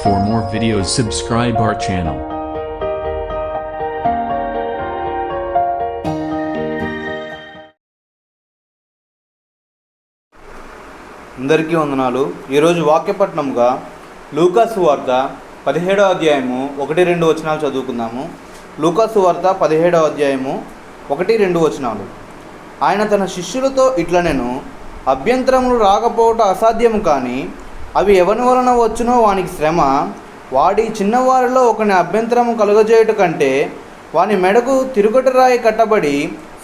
For more videos, subscribe our channel. అందరికీ వందనాలు. ఈరోజు వాక్యపట్నంగా లూకాసు వార్త 17వ అధ్యాయము 1-2 వచనాలు చదువుకుందాము. లూకాసు వార్త 17వ అధ్యాయము 1-2 వచనాలు. ఆయన తన శిష్యులతో ఇట్లనెను, అభ్యంతరములు రాకపోవట అసాధ్యము, కానీ అవి ఎవని వలన వచ్చునో వానికి శ్రమ. వాడి చిన్నవారిలో ఒకని అభ్యంతరము కలుగజేయుట కంటే వాని మెడకు తిరుగటరాయి కట్టబడి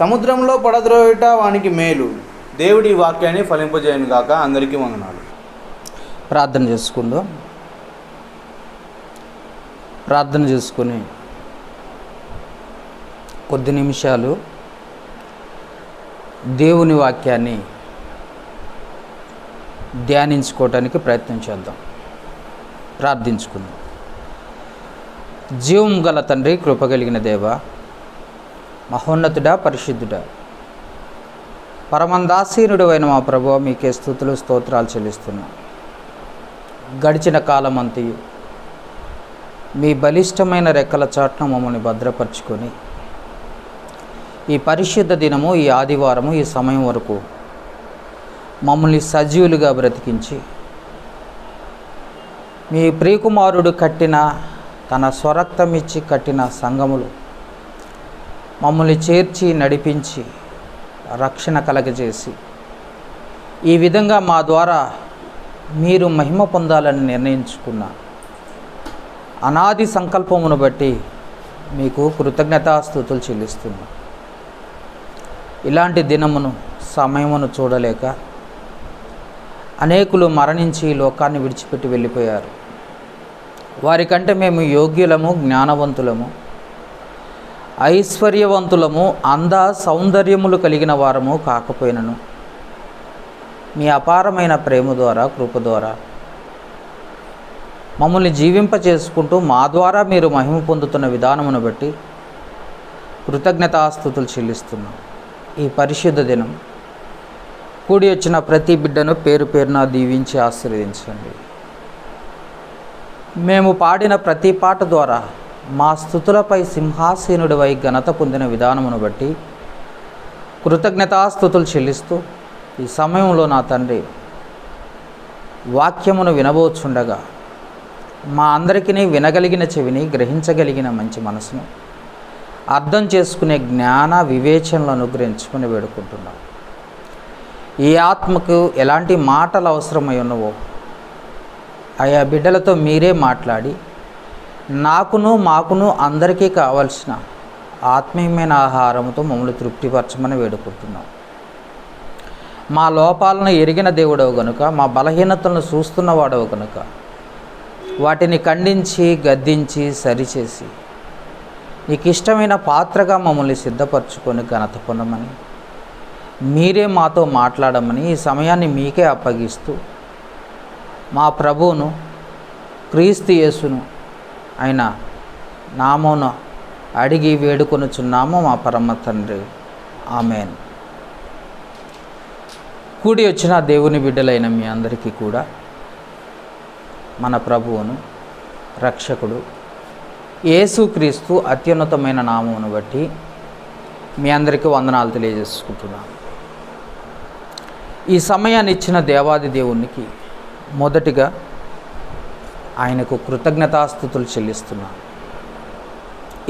సముద్రంలో పడద్రోయుట వానికి మేలు. దేవుడి వాక్యాన్ని ఫలింపజేయను గాక. అందరికీ వందనాలు. ప్రార్థన చేసుకుని కొద్ది నిమిషాలు దేవుని వాక్యాన్ని ధ్యానించుకోవటానికి ప్రయత్నం చేద్దాం. ప్రార్థించుకుందాం. జీవం గల తండ్రి, కృపగలిగిన దేవ, మహోన్నతుడా, పరిశుద్ధుడా, పరమందాసీనుడు అయిన మా ప్రభువా, మీకే స్తుతులు స్తోత్రాలు చెల్లిస్తున్నాం. గడిచిన కాలమంతయు మీ బలిష్టమైన రెక్కల చాటున మమ్మల్ని భద్రపరుచుకొని ఈ పరిశుద్ధ దినము, ఈ ఆదివారము, ఈ సమయం వరకు మమ్మల్ని సజీవులుగా బ్రతికించి మీ ప్రియకుమారుడు కట్టిన, తన స్వరక్తమిచ్చి కట్టిన సంఘములు మమ్మల్ని చేర్చి నడిపించి రక్షణ కలగజేసి ఈ విధంగా మా ద్వారా మీరు మహిమ పొందాలని నిర్ణయించుకున్న అనాది సంకల్పమును బట్టి మీకు కృతజ్ఞతాస్తుతులు చెల్లిస్తున్నాం. ఇలాంటి దినమును, సమయమును చూడలేక అనేకులు మరణించి లోకాన్ని విడిచిపెట్టి వెళ్ళిపోయారు. వారికంటే మేము యోగ్యులము, జ్ఞానవంతులము, ఐశ్వర్యవంతులము, అంద సౌందర్యములు కలిగిన వారము కాకపోయినను మీ అపారమైన ప్రేమ ద్వారా, కృప ద్వారా మమ్మల్ని జీవింపచేసుకుంటూ మా ద్వారా మీరు మహిమ పొందుతున్న విధానమును బట్టి కృతజ్ఞతాస్తుతులు చెల్లిస్తున్నాం. ఈ పరిశుద్ధ దినం కూడి వచ్చిన ప్రతి బిడ్డను పేరు పేరున దీవించి ఆశీర్వదించండి. మేము పాడిన ప్రతి పాట ద్వారా మా స్తుతులపై సింహాసీనుడివై ఘనత పొందిన విధానమును బట్టి కృతజ్ఞతాస్తుతులు చెల్లిస్తూ ఈ సమయంలో నా తండ్రి వాక్యమును వినబోచుండగా మా అందరికీ వినగలిగిన చెవిని, గ్రహించగలిగిన మంచి మనసును, అర్థం చేసుకునే జ్ఞాన వివేచనలను అనుగ్రహించుకుని వేడుకుంటున్నాం. ఈ ఆత్మకు ఎలాంటి మాటలు అవసరమై ఉన్నవో ఆయా బిడ్డలతో మీరే మాట్లాడి నాకును, మాకును, అందరికీ కావలసిన ఆత్మీయమైన ఆహారంతో మమ్మల్ని తృప్తిపరచమని వేడుకుంటున్నాం. మా లోపాలను ఎరిగిన దేవుడవు గనుక, మా బలహీనతలను చూస్తున్నవాడవు గనుక వాటిని ఖండించి, గద్దించి, సరిచేసి నీకు ఇష్టమైన పాత్రగా మమ్మల్ని సిద్ధపరచుకొని ఘనత పొందమని, మీరే మాతో మాట్లాడమని ఈ సమయాన్ని మీకే అప్పగిస్తూ మా ప్రభువును, క్రీస్తు యేసును ఆయన నామమున అడిగి వేడుకొనుచున్నాము మా పరమ తండ్రి. ఆమేన్. కూడి వచ్చిన దేవుని బిడ్డలైన మీ అందరికీ కూడా మన ప్రభువును, రక్షకుడు యేసుక్రీస్తు అత్యున్నతమైన నామమును బట్టి మీ అందరికీ వందనాలు తెలియజేసుకుంటున్నాను. ఈ సమయాన్ని ఇచ్చిన దేవాది దేవునికి మొదటిగా ఆయనకు కృతజ్ఞతాస్తుతులు చెల్లిస్తున్నాను.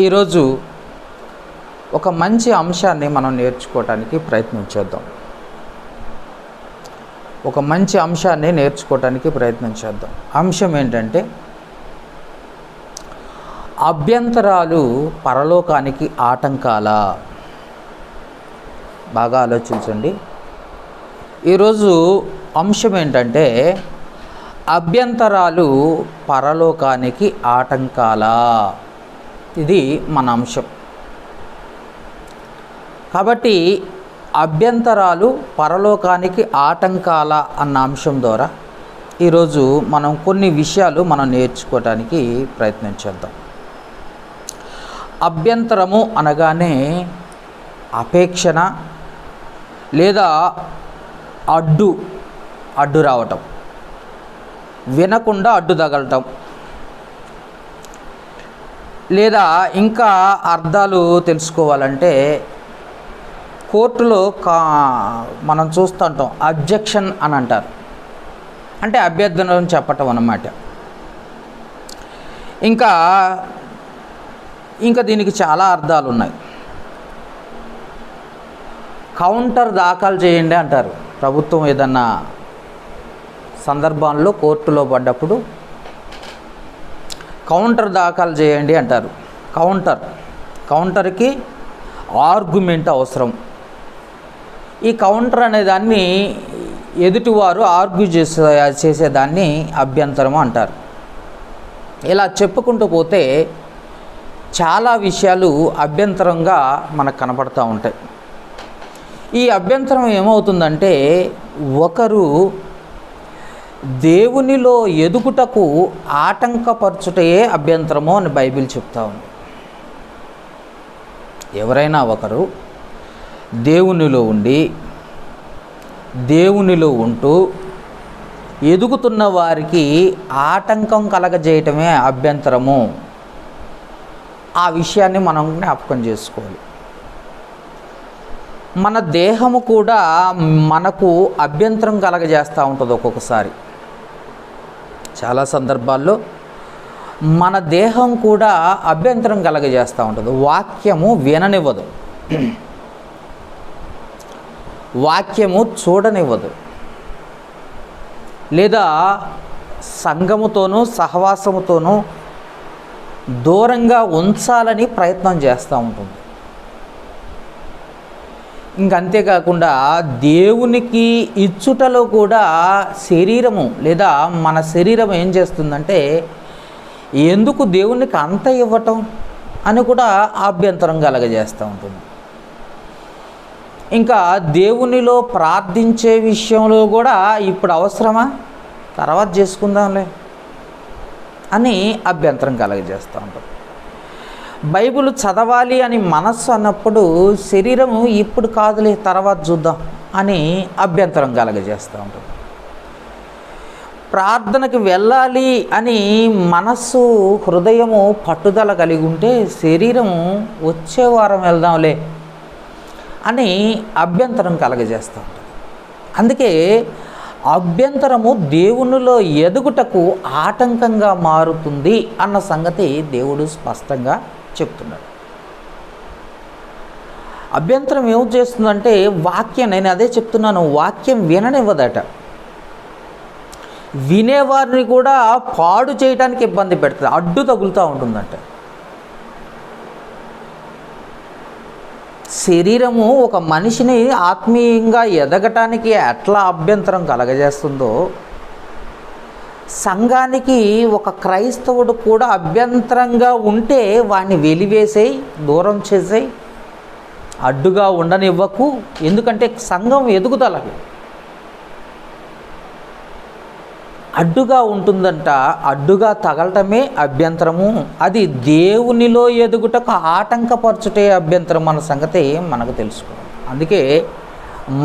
ఈరోజు ఒక మంచి అంశాన్ని మనం నేర్చుకోవటానికి ప్రయత్నం చేద్దాం. అంశం ఏంటంటే, అభ్యంతరాలు పరలోకానికి ఆటంకాల. బాగా ఆలోచించండి. ఈరోజు అంశం ఏంటంటే, అభ్యంతరాలు పరలోకానికి ఆటంకాల. ఇది మన అంశం. కాబట్టి అభ్యంతరాలు పరలోకానికి ఆటంకాల అన్న అంశం ద్వారా ఈరోజు మనం కొన్ని విషయాలు నేర్చుకోవటానికి ప్రయత్నం చేద్దాం. అభ్యంతరము అనగానే అపేక్షణ లేదా అడ్డు రావటం, వినకుండా అడ్డు తగలటం, లేదా ఇంకా అర్థాలు తెలుసుకోవాలంటే కోర్టులో మనం చూస్తుంటాం అబ్జెక్షన్ అని అంటారు, అంటే అభ్యర్థన చెప్పటం అన్నమాట. ఇంకా దీనికి చాలా అర్థాలు ఉన్నాయి. కౌంటర్ దాఖలు చేయండి అంటారు. ప్రభుత్వం ఏదన్నా సందర్భంలో కోర్టులో పడ్డప్పుడు కౌంటర్ దాఖలు చేయండి అంటారు. కౌంటర్కి ఆర్గ్యుమెంట్ అవసరం. ఈ కౌంటర్ అనేదాన్ని ఎదుటివారు ఆర్గ్యూ చేసేదాన్ని అభ్యంతరం అంటారు. ఇలా చెప్పుకుంటూ పోతే చాలా విషయాలు అభ్యంతరంగా మనకు కనపడుతూ ఉంటాయి. ఈ అభ్యంతరం ఏమవుతుందంటే ఒకరు దేవునిలో ఎదుగుటకు ఆటంకపరచుటే అభ్యంతరము అని బైబిల్ చెప్తా ఉంది. ఎవరైనా ఒకరు దేవునిలో ఉండి దేవునిలో ఉంటూ ఎదుగుతున్న వారికి ఆటంకం కలగజేయటమే అభ్యంతరము. ఆ విషయాన్ని మనం జ్ఞాపకం చేసుకోవాలి. మన దేహము కూడా మనకు అభ్యంతరం కలగజేస్తూ ఉంటుంది. ఒక్కొక్కసారి చాలా సందర్భాల్లో మన దేహం కూడా అభ్యంతరం కలగజేస్తూ ఉంటుంది. వాక్యము విననివ్వదు, వాక్యము చూడనివ్వదు, లేదా సంఘముతోనూ సహవాసముతోనూ దూరంగా ఉంచాలని ప్రయత్నం చేస్తూ ఉంటుంది. ఇంకంతేకాకుండా దేవునికి ఇచ్చుటలో కూడా శరీరము లేదా మన శరీరం ఏం చేస్తుందంటే ఎందుకు దేవునికి అంత ఇవ్వటం అని కూడా అభ్యంతరం కలగజేస్తూ ఉంటుంది. ఇంకా దేవునిలో ప్రార్థించే విషయంలో కూడా ఇప్పుడు అవసరమా, తర్వాత చేసుకుందాంలే అని అభ్యంతరం కలగజేస్తూ ఉంటుంది. బైబిల్ చదవాలి అని మనస్సు అన్నప్పుడు శరీరము ఇప్పుడు కాదులే తర్వాత చూద్దాం అని అభ్యంతరం కలగజేస్తూ ఉంటుంది. ప్రార్థనకు వెళ్ళాలి అని మనస్సు హృదయము పట్టుదల కలిగి ఉంటే శరీరము వచ్చే వారం వెళ్దాంలే అని అభ్యంతరం కలగజేస్తూ ఉంటుంది. అందుకే అభ్యంతరము దేవునిలో ఎదుగుటకు ఆటంకంగా మారుతుంది అన్న సంగతి దేవుడు స్పష్టంగా చెప్తున్నాడు. అభ్యంతరం ఏం చేస్తుందంటే వాక్యం, నేను అదే చెప్తున్నాను, వాక్యం విననివ్వదట. వినేవారిని కూడా పాడు చేయడానికి ఇబ్బంది పెడుతుంది, అడ్డు తగులుతూ ఉంటుందంట. శరీరము ఒక మనిషిని ఆత్మీయంగా ఎదగటానికి ఎట్లా అభ్యంతరం కలగజేస్తుందో సంఘానికి ఒక క్రైస్తవుడు కూడా అభ్యంతరంగా ఉంటే వాడిని వెలివేసేయి, దూరం చేసేయి, అడ్డుగా ఉండనివ్వకు. ఎందుకంటే సంఘం ఎదుగుదలకి అడ్డుగా ఉంటుందంట. అడ్డుగా తగలటమే అభ్యంతరము. అది దేవునిలో ఎదుగుటకు ఆటంకపరచుటే అభ్యంతరం అన్న సంగతి మనకు తెలుసుకోవాలి. అందుకే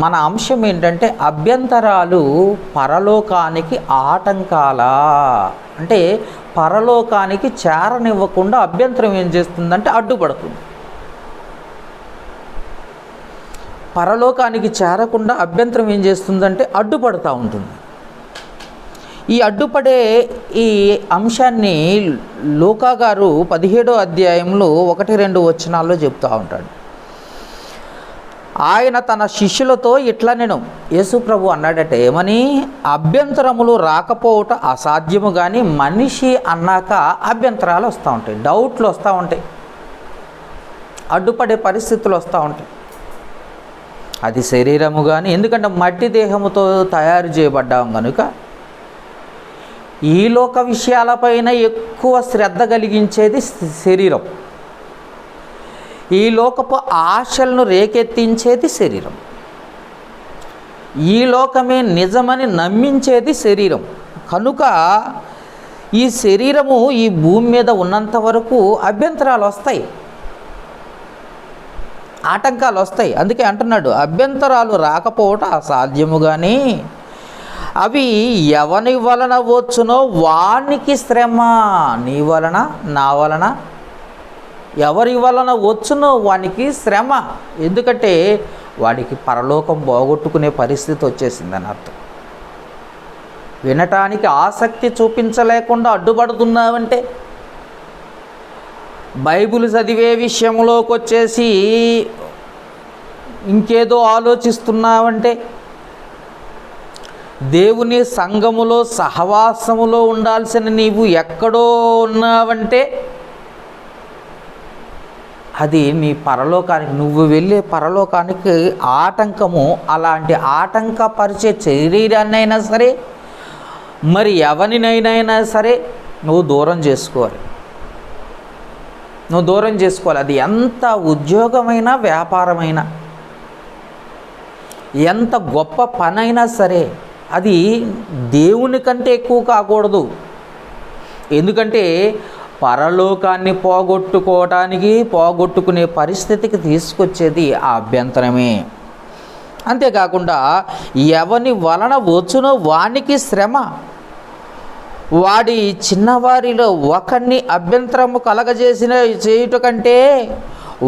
మన అంశం ఏంటంటే అభ్యంతరాలు పరలోకానికి ఆటంకాలా, అంటే పరలోకానికి చేరనివ్వకుండా అభ్యంతరం ఏం చేస్తుందంటే అడ్డుపడుతుంది. పరలోకానికి చేరకుండా అభ్యంతరం ఏం చేస్తుందంటే అడ్డుపడుతూ ఉంటుంది. ఈ అడ్డుపడే ఈ అంశాన్ని లూకా గారు 17వ అధ్యాయంలో 1-2 వచనాల్లో చెప్తూ ఉంటాడు. ఆయన తన శిష్యులతో ఇట్లా నేను యేసు ప్రభు అన్నాడట, ఏమని, అభ్యంతరములు రాకపోవట అసాధ్యము, కానీ మనిషి అన్నాక అభ్యంతరాలు వస్తూ ఉంటాయి, డౌట్లు వస్తూ ఉంటాయి, అడ్డుపడే పరిస్థితులు వస్తూ ఉంటాయి. అది శరీరము కానీ, ఎందుకంటే మట్టి దేహముతో తయారు చేయబడ్డాం కనుక ఈ లోక విషయాలపైన ఎక్కువ శ్రద్ధ కలిగించేది శరీరం. ఈ లోకపు ఆశలను రేకెత్తించేది శరీరం. ఈ లోకమే నిజమని నమ్మించేది శరీరం. కనుక ఈ శరీరము ఈ భూమి మీద ఉన్నంత వరకు అభ్యంతరాలు వస్తాయి, ఆటంకాలు వస్తాయి. అందుకే అంటున్నాడు, అభ్యంతరాలు రాకపోవటం అసాధ్యము, కానీ అవి ఎవని వలన వచ్చునో వానికి శ్రమ. నీ వలన, నా వలన, ఎవరి వలన వచ్చునో వానికి శ్రమ. ఎందుకంటే వాడికి పరలోకం పోగొట్టుకునే పరిస్థితి వచ్చేసిందని అర్థం. వినటానికి ఆసక్తి చూపించలేకుండా అడ్డుపడుతున్నావంటే, బైబిల్ చదివే విషయంలోకి వచ్చేసి ఇంకేదో ఆలోచిస్తున్నావంటే, దేవుని సంఘములో సహవాసములో ఉండాల్సిన నీవు ఎక్కడో ఉన్నావంటే, అది నీ పరలోకానికి, నువ్వు వెళ్ళే పరలోకానికి ఆటంకము. అలాంటి ఆటంకపరిచే శరీరాన్నైనా సరే, మరి ఎవరినైనా సరే నువ్వు దూరం చేసుకోవాలి. నువ్వు దూరం చేసుకోవాలి. అది ఎంత ఉద్యోగమైనా, వ్యాపారమైనా, ఎంత గొప్ప పనైనా సరే అది దేవుని కంటే ఎక్కువ కాకూడదు. ఎందుకంటే పరలోకాన్ని పోగొట్టుకునే పరిస్థితికి తీసుకొచ్చేది ఆ అభ్యంతరమే. అంతేకాకుండా ఎవని వలన వచ్చునో వానికి శ్రమ. వాడి చిన్నవారిలో ఒకరిని అభ్యంతరము చేయుట కంటే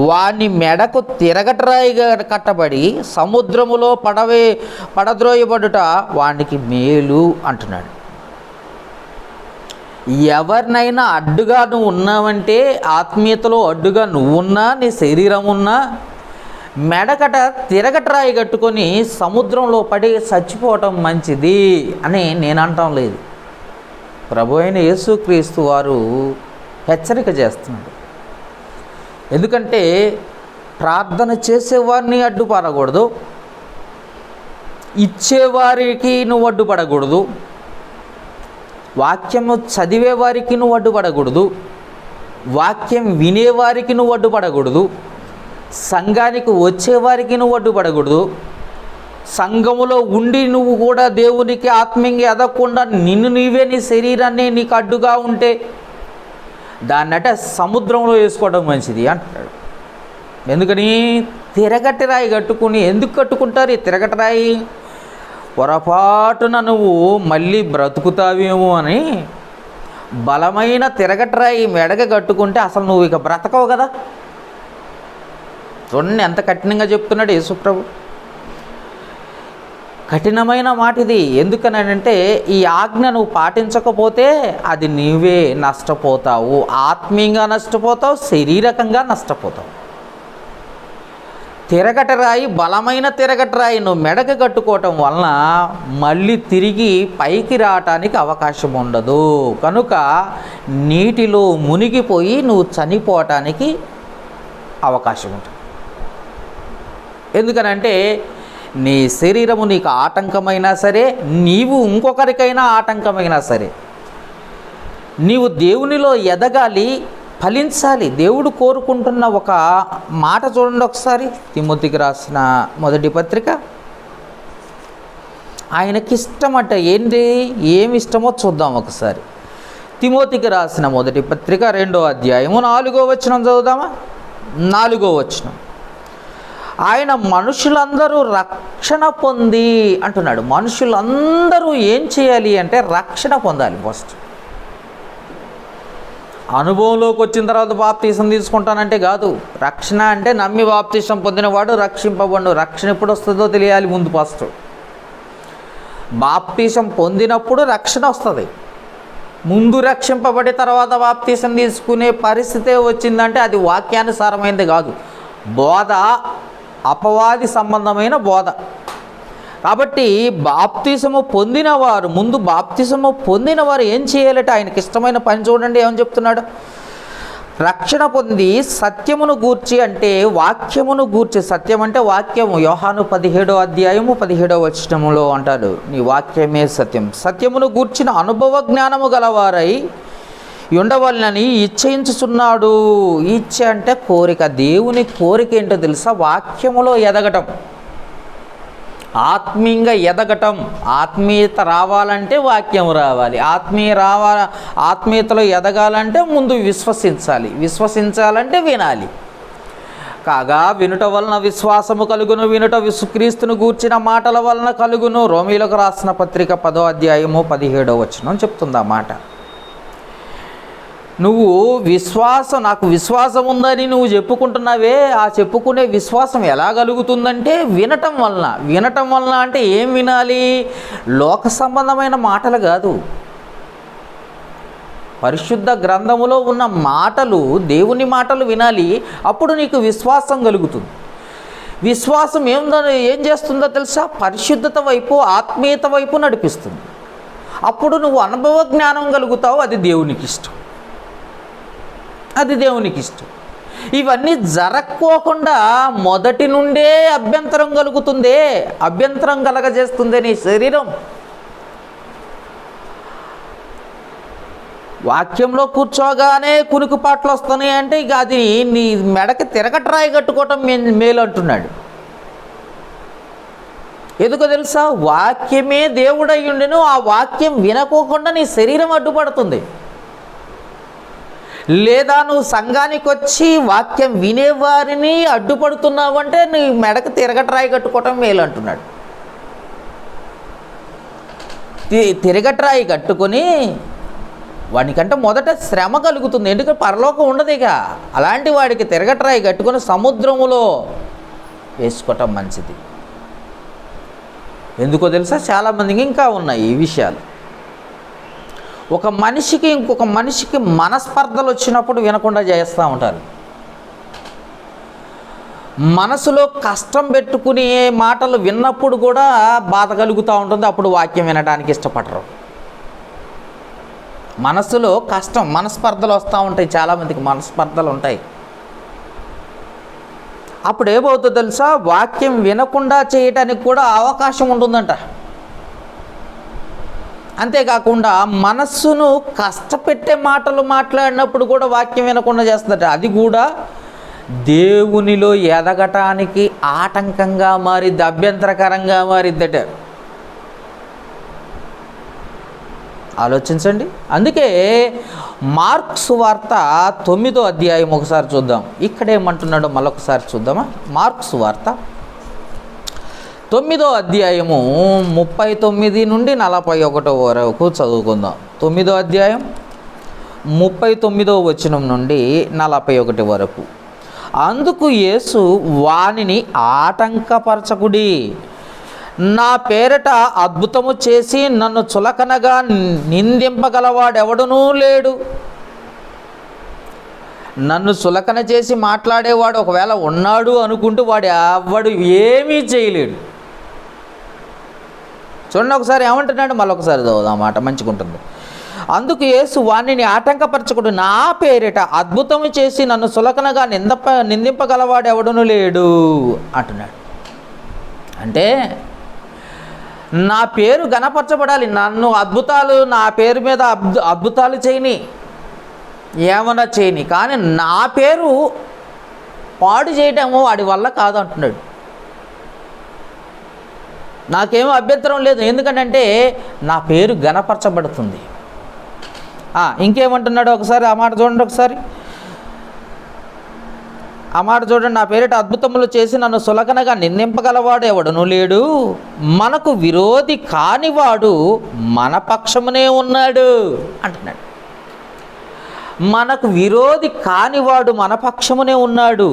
వాని మెడకు తిరగటరాయిగా కట్టబడి సముద్రములో పడద్రోయబడుట వానికి మేలు అంటున్నాడు. ఎవరినైనా అడ్డుగా నువ్వు ఉన్నావంటే, ఆత్మీయతలో అడ్డుగా నువ్వున్నా, నీ శరీరం ఉన్నా, మెడకట తిరగటరాయి కట్టుకొని సముద్రంలో పడి చచ్చిపోవటం మంచిది అని నేను అనటం లేదు. ప్రభు అయిన యేసుక్రీస్తు వారు హెచ్చరిక చేస్తున్నాడు. ఎందుకంటే ప్రార్థన చేసేవారిని అడ్డుపడకూడదు, ఇచ్చేవారికి నువ్వు అడ్డుపడకూడదు, వాక్యము చదివేవారికి నువ్వు అడ్డుపడకూడదు, వాక్యం వినేవారికి నువ్వు అడ్డుపడకూడదు, సంఘానికి వచ్చేవారికి నువ్వు అడ్డుపడకూడదు, సంఘములో ఉండి నువ్వు కూడా దేవునికి ఆత్మీయంగా ఎదగకుండా నిన్ను నీవే, నీ శరీరాన్ని నీకు అడ్డుగా ఉంటే దాన్నట సముద్రంలో వేసుకోవడం మంచిది అంటాడు. ఎందుకని? తిరగటిరాయి కట్టుకుని. ఎందుకు కట్టుకుంటారు ఈ తిరగటిరాయి? పొరపాటున నువ్వు మళ్ళీ బ్రతుకుతావేమో అని బలమైన తిరగటిరాయి మెడగ కట్టుకుంటే అసలు నువ్వు ఇక బ్రతకవు కదా. చూడండి ఎంత కఠినంగా చెప్తున్నాడు యేసుప్రభు. కఠినమైన మాట ఇది. ఎందుకనంటే ఈ ఆజ్ఞ నువ్వు పాటించకపోతే అది నీవే నష్టపోతావు. ఆత్మీయంగా నష్టపోతావు, శారీరకంగా నష్టపోతావు. తిరగటరాయి, బలమైన తిరగటరాయి నువ్వు మెడకు కట్టుకోవటం వలన మళ్ళీ తిరిగి పైకి రావటానికి అవకాశం ఉండదు. కనుక నీటిలో మునిగిపోయి నువ్వు చనిపోవటానికి అవకాశం ఉంటుంది. ఎందుకనంటే నీ శరీరము నీకు ఆటంకమైనా సరే, నీవు ఇంకొకరికైనా ఆటంకమైనా సరే, నీవు దేవునిలో ఎదగాలి, ఫలించాలి. దేవుడు కోరుకుంటున్న ఒక మాట చూడండి ఒకసారి. తిమోతికి రాసిన మొదటి పత్రిక. ఆయనకి ఇష్టమట. ఏమి ఇష్టమో చూద్దాం ఒకసారి. తిమోతికి రాసిన మొదటి పత్రిక 2వ అధ్యాయము 4వ వచనం చదువుదామా? 4వ వచనం. ఆయన మనుషులందరూ రక్షణ పొంది అంటున్నాడు. మనుషులందరూ ఏం చేయాలి అంటే రక్షణ పొందాలి. ఫస్ట్ అనుభవంలోకి వచ్చిన తర్వాత బాప్తీసం తీసుకుంటానంటే కాదు. రక్షణ అంటే నమ్మి బాప్తీసం పొందినవాడు రక్షింపబడు. రక్షణ ఎప్పుడు వస్తుందో తెలియాలి ముందు. ఫస్ట్ బాప్తీసం పొందినప్పుడు రక్షణ వస్తుంది. ముందు రక్షింపబడి తర్వాత బాప్తీసం తీసుకునే పరిస్థితే వచ్చిందంటే అది వాక్యానుసారమైనది కాదు, బోధ, అపవాది సంబంధమైన బోధ. కాబట్టి బాప్తిసము పొందినవారు, ముందు బాప్తిసము పొందినవారు ఏం చేయాలంటే ఆయనకి ఇష్టమైన పని చూడండి ఏమని చెప్తున్నాడు. రక్షణ పొంది సత్యమును గూర్చి, అంటే వాక్యమును గూర్చి. సత్యం అంటే వాక్యము. యోహాను 17వ అధ్యాయము 17వ వచనములో అంటాడు, నీ వాక్యమే సత్యం. సత్యమును గూర్చిన అనుభవ జ్ఞానము గలవారై ఉండవలనని ఇచ్చయించుచున్నాడు. ఇచ్చ అంటే కోరిక. దేవుని కోరిక ఏంటో తెలుసా? వాక్యములో ఎదగటం, ఆత్మీయంగా ఎదగటం. ఆత్మీయత రావాలంటే వాక్యం రావాలి. ఆత్మీయతలో ఎదగాలంటే ముందు విశ్వసించాలి. విశ్వసించాలంటే వినాలి. కాగా వినుట వలన విశ్వాసము కలుగును, వినుట క్రీస్తును గూర్చిన మాటల వలన కలుగును. రోమీలకు రాసిన పత్రిక 10వ అధ్యాయము 17వ వచనం చెప్తుంది ఆ మాట. నువ్వు నాకు విశ్వాసం ఉందని నువ్వు చెప్పుకుంటున్నావే, ఆ చెప్పుకునే విశ్వాసం ఎలా కలుగుతుందంటే వినటం వలన అంటే ఏం వినాలి? లోక సంబంధమైన మాటలు కాదు, పరిశుద్ధ గ్రంథములో ఉన్న మాటలు, దేవుని మాటలు వినాలి. అప్పుడు నీకు విశ్వాసం కలుగుతుంది. విశ్వాసం ఏం చేస్తుందో తెలుసా? పరిశుద్ధత వైపు, ఆత్మీయత వైపు నడిపిస్తుంది. అప్పుడు నువ్వు అనుభవ జ్ఞానం కలుగుతావు. అది దేవునికి ఇష్టం. ఇవన్నీ జరక్కోకుండా మొదటి నుండే అభ్యంతరం కలుగుతుందే, అభ్యంతరం కలగజేస్తుంది నీ శరీరం. వాక్యంలో కూర్చోగానే కునుకుపాట్లు వస్తున్నాయి అంటే ఇక అది నీ మెడకి తిరగట్రాయి కట్టుకోవటం మేలు అంటున్నాడు. ఎందుకో తెలుసా? వాక్యమే దేవుడై ఉండెను, ఆ వాక్యం వినకోకుండా నీ శరీరం అడ్డుపడుతుంది. లేదా నువ్వు సంఘానికి వచ్చి వాక్యం వినేవారిని అడ్డుపడుతున్నావు అంటే నీ మెడకు తిరగట్రాయి కట్టుకోవటం మేలు అంటున్నాడు. తిరగట్రాయి కట్టుకొని వాడికంటే మొదట శ్రమ కలుగుతుంది, ఎందుకంటే పరలోకం ఉండదు. ఇక అలాంటి వాడికి తిరగట్రాయి కట్టుకొని సముద్రములో వేసుకోవటం మంచిది. ఎందుకో తెలుసా? చాలామందికి ఇంకా ఉన్నాయి ఈ విషయాలు. ఒక మనిషికి ఇంకొక మనిషికి మనస్పర్ధలు వచ్చినప్పుడు వినకుండా చేస్తూ ఉంటారు. మనసులో కష్టం పెట్టుకునే మాటలు విన్నప్పుడు కూడా బాధ కలుగుతూ ఉంటుంది. అప్పుడు వాక్యం వినడానికి ఇష్టపడరు. మనసులో కష్టం, మనస్పర్ధలు వస్తూ ఉంటాయి. చాలామందికి మనస్పర్ధలు ఉంటాయి. అప్పుడు ఏమవుతుందో తెలుసా? వాక్యం వినకుండా చేయటానికి కూడా అవకాశం ఉంటుందంట. అంతేకాకుండా మనస్సును కష్టపెట్టే మాటలు మాట్లాడినప్పుడు కూడా వాక్యం వినకుండా చేస్తుందట. అది కూడా దేవునిలో ఎదగటానికి ఆటంకంగా మారిద్ది, అభ్యంతరకరంగా మారిద్దట. ఆలోచించండి. అందుకే మార్కు సువార్త 9వ అధ్యాయం ఒకసారి చూద్దాం. ఇక్కడ ఏమంటున్నాడో మళ్ళొకసారి చూద్దామా? మార్కు సువార్త 9వ అధ్యాయము 39 నుండి 41 వరకు చదువుకుందాం. 9వ అధ్యాయం 39వ వచనం నుండి 41 వరకు. అందుకు యేసు వానిని ఆటంకపరచకుడి, నా పేరట అద్భుతము చేసి నన్ను చులకనగా నిందింపగలవాడెవడునూ లేడు. నన్ను చులకన చేసి మాట్లాడేవాడు ఒకవేళ ఉన్నాడు అనుకుంటూ వాడు ఏమీ చేయలేడు. చూడండి ఒకసారి ఏమంటున్నాడు, మళ్ళొకసారి చదువుదాం, మాట మంచిగా ఉంటుంది. అందుకు యేసు వాణిని ఆటంకపరచకుడు, నా పేరిట అద్భుతము చేసి నన్ను చులకనగా నిందింపగలవాడు ఎవడునూ లేడు అంటున్నాడు. అంటే నా పేరు గణపరచబడాలి. నా పేరు మీద అద్భుతాలు చేయని, ఏమన్నా చేయని, కానీ నా పేరు పాడు చేయటము వాడి వల్ల కాదు అంటున్నాడు. నాకేమో అభ్యంతరం లేదు, ఎందుకంటే నా పేరు గణపరచబడుతుంది. ఇంకేమంటున్నాడు ఒకసారి ఆ మాట చూడండి. ఒకసారి ఆ మాట చూడండి. నా పేరిట అద్భుతములు చేసి నన్ను సులకనగా నిందింపగలవాడు ఎవడునూ లేడు, మనకు విరోధి కానివాడు మన పక్షమునే ఉన్నాడు అంటున్నాడు. మనకు విరోధి కానివాడు మన పక్షమునే ఉన్నాడు.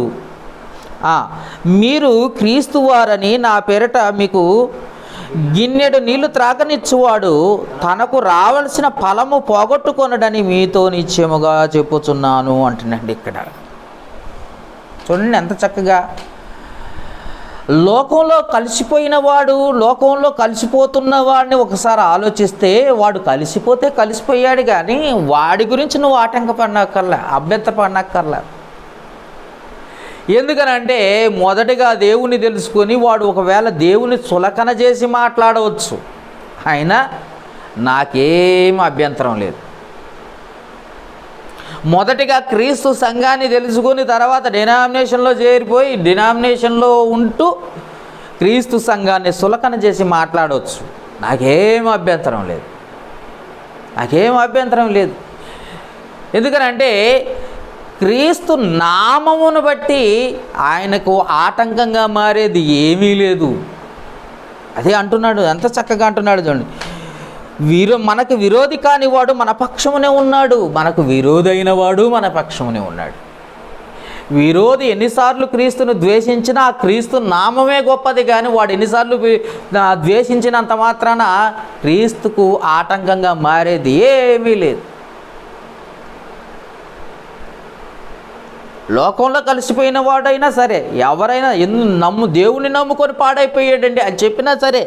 మీరు క్రీస్తు వారని నా పేరిట మీకు గిన్నెడు నీళ్లు త్రాగనిచ్చువాడు తనకు రావలసిన ఫలము పోగొట్టుకొనడని మీతో నిశ్చయముగా చెప్పుచున్నాను అంటున్నాడు. ఇక్కడ చూడండి ఎంత చక్కగా. లోకంలో కలిసిపోయిన వాడు, లోకంలో కలిసిపోతున్న వాడిని ఒకసారి ఆలోచిస్తే వాడు కలిసిపోతే కలిసిపోయాడు, కానీ వాడి గురించి నువ్వు ఆటంకపడనక్కర్లే, అభ్యంతరపడనక్కర్లే. ఎందుకనంటే మొదటిగా దేవుని తెలుసుకొని వాడు ఒకవేళ దేవుని చులకన చేసి మాట్లాడవచ్చు, అయినా నాకేం అభ్యంతరం లేదు. మొదటిగా క్రీస్తు సంఘాన్ని తెలుసుకొని తర్వాత డినామినేషన్లో చేరిపోయి డినామినేషన్లో ఉంటూ క్రీస్తు సంఘాన్ని సులకన చేసి మాట్లాడవచ్చు, నాకేం అభ్యంతరం లేదు. ఎందుకనంటే క్రీస్తు నామమును బట్టి ఆయనకు ఆటంకంగా మారేది ఏమీ లేదు. అదే అంటున్నాడు, ఎంత చక్కగా అంటున్నాడు చూడండి. మనకు విరోధి కానివాడు మన పక్షమునే ఉన్నాడు, మనకు విరోధైన వాడు మన పక్షమునే ఉన్నాడు. విరోధి ఎన్నిసార్లు క్రీస్తును ద్వేషించినా ఆ క్రీస్తు నామమే గొప్పది, కానీ వాడు ఎన్నిసార్లు ద్వేషించినంత మాత్రాన క్రీస్తుకు ఆటంకంగా మారేది ఏమీ లేదు. లోకంలో కలిసిపోయిన వాడైనా సరే, ఎవరైనా దేవుని నమ్ముకొని పాడైపోయాడండి అని చెప్పినా సరే,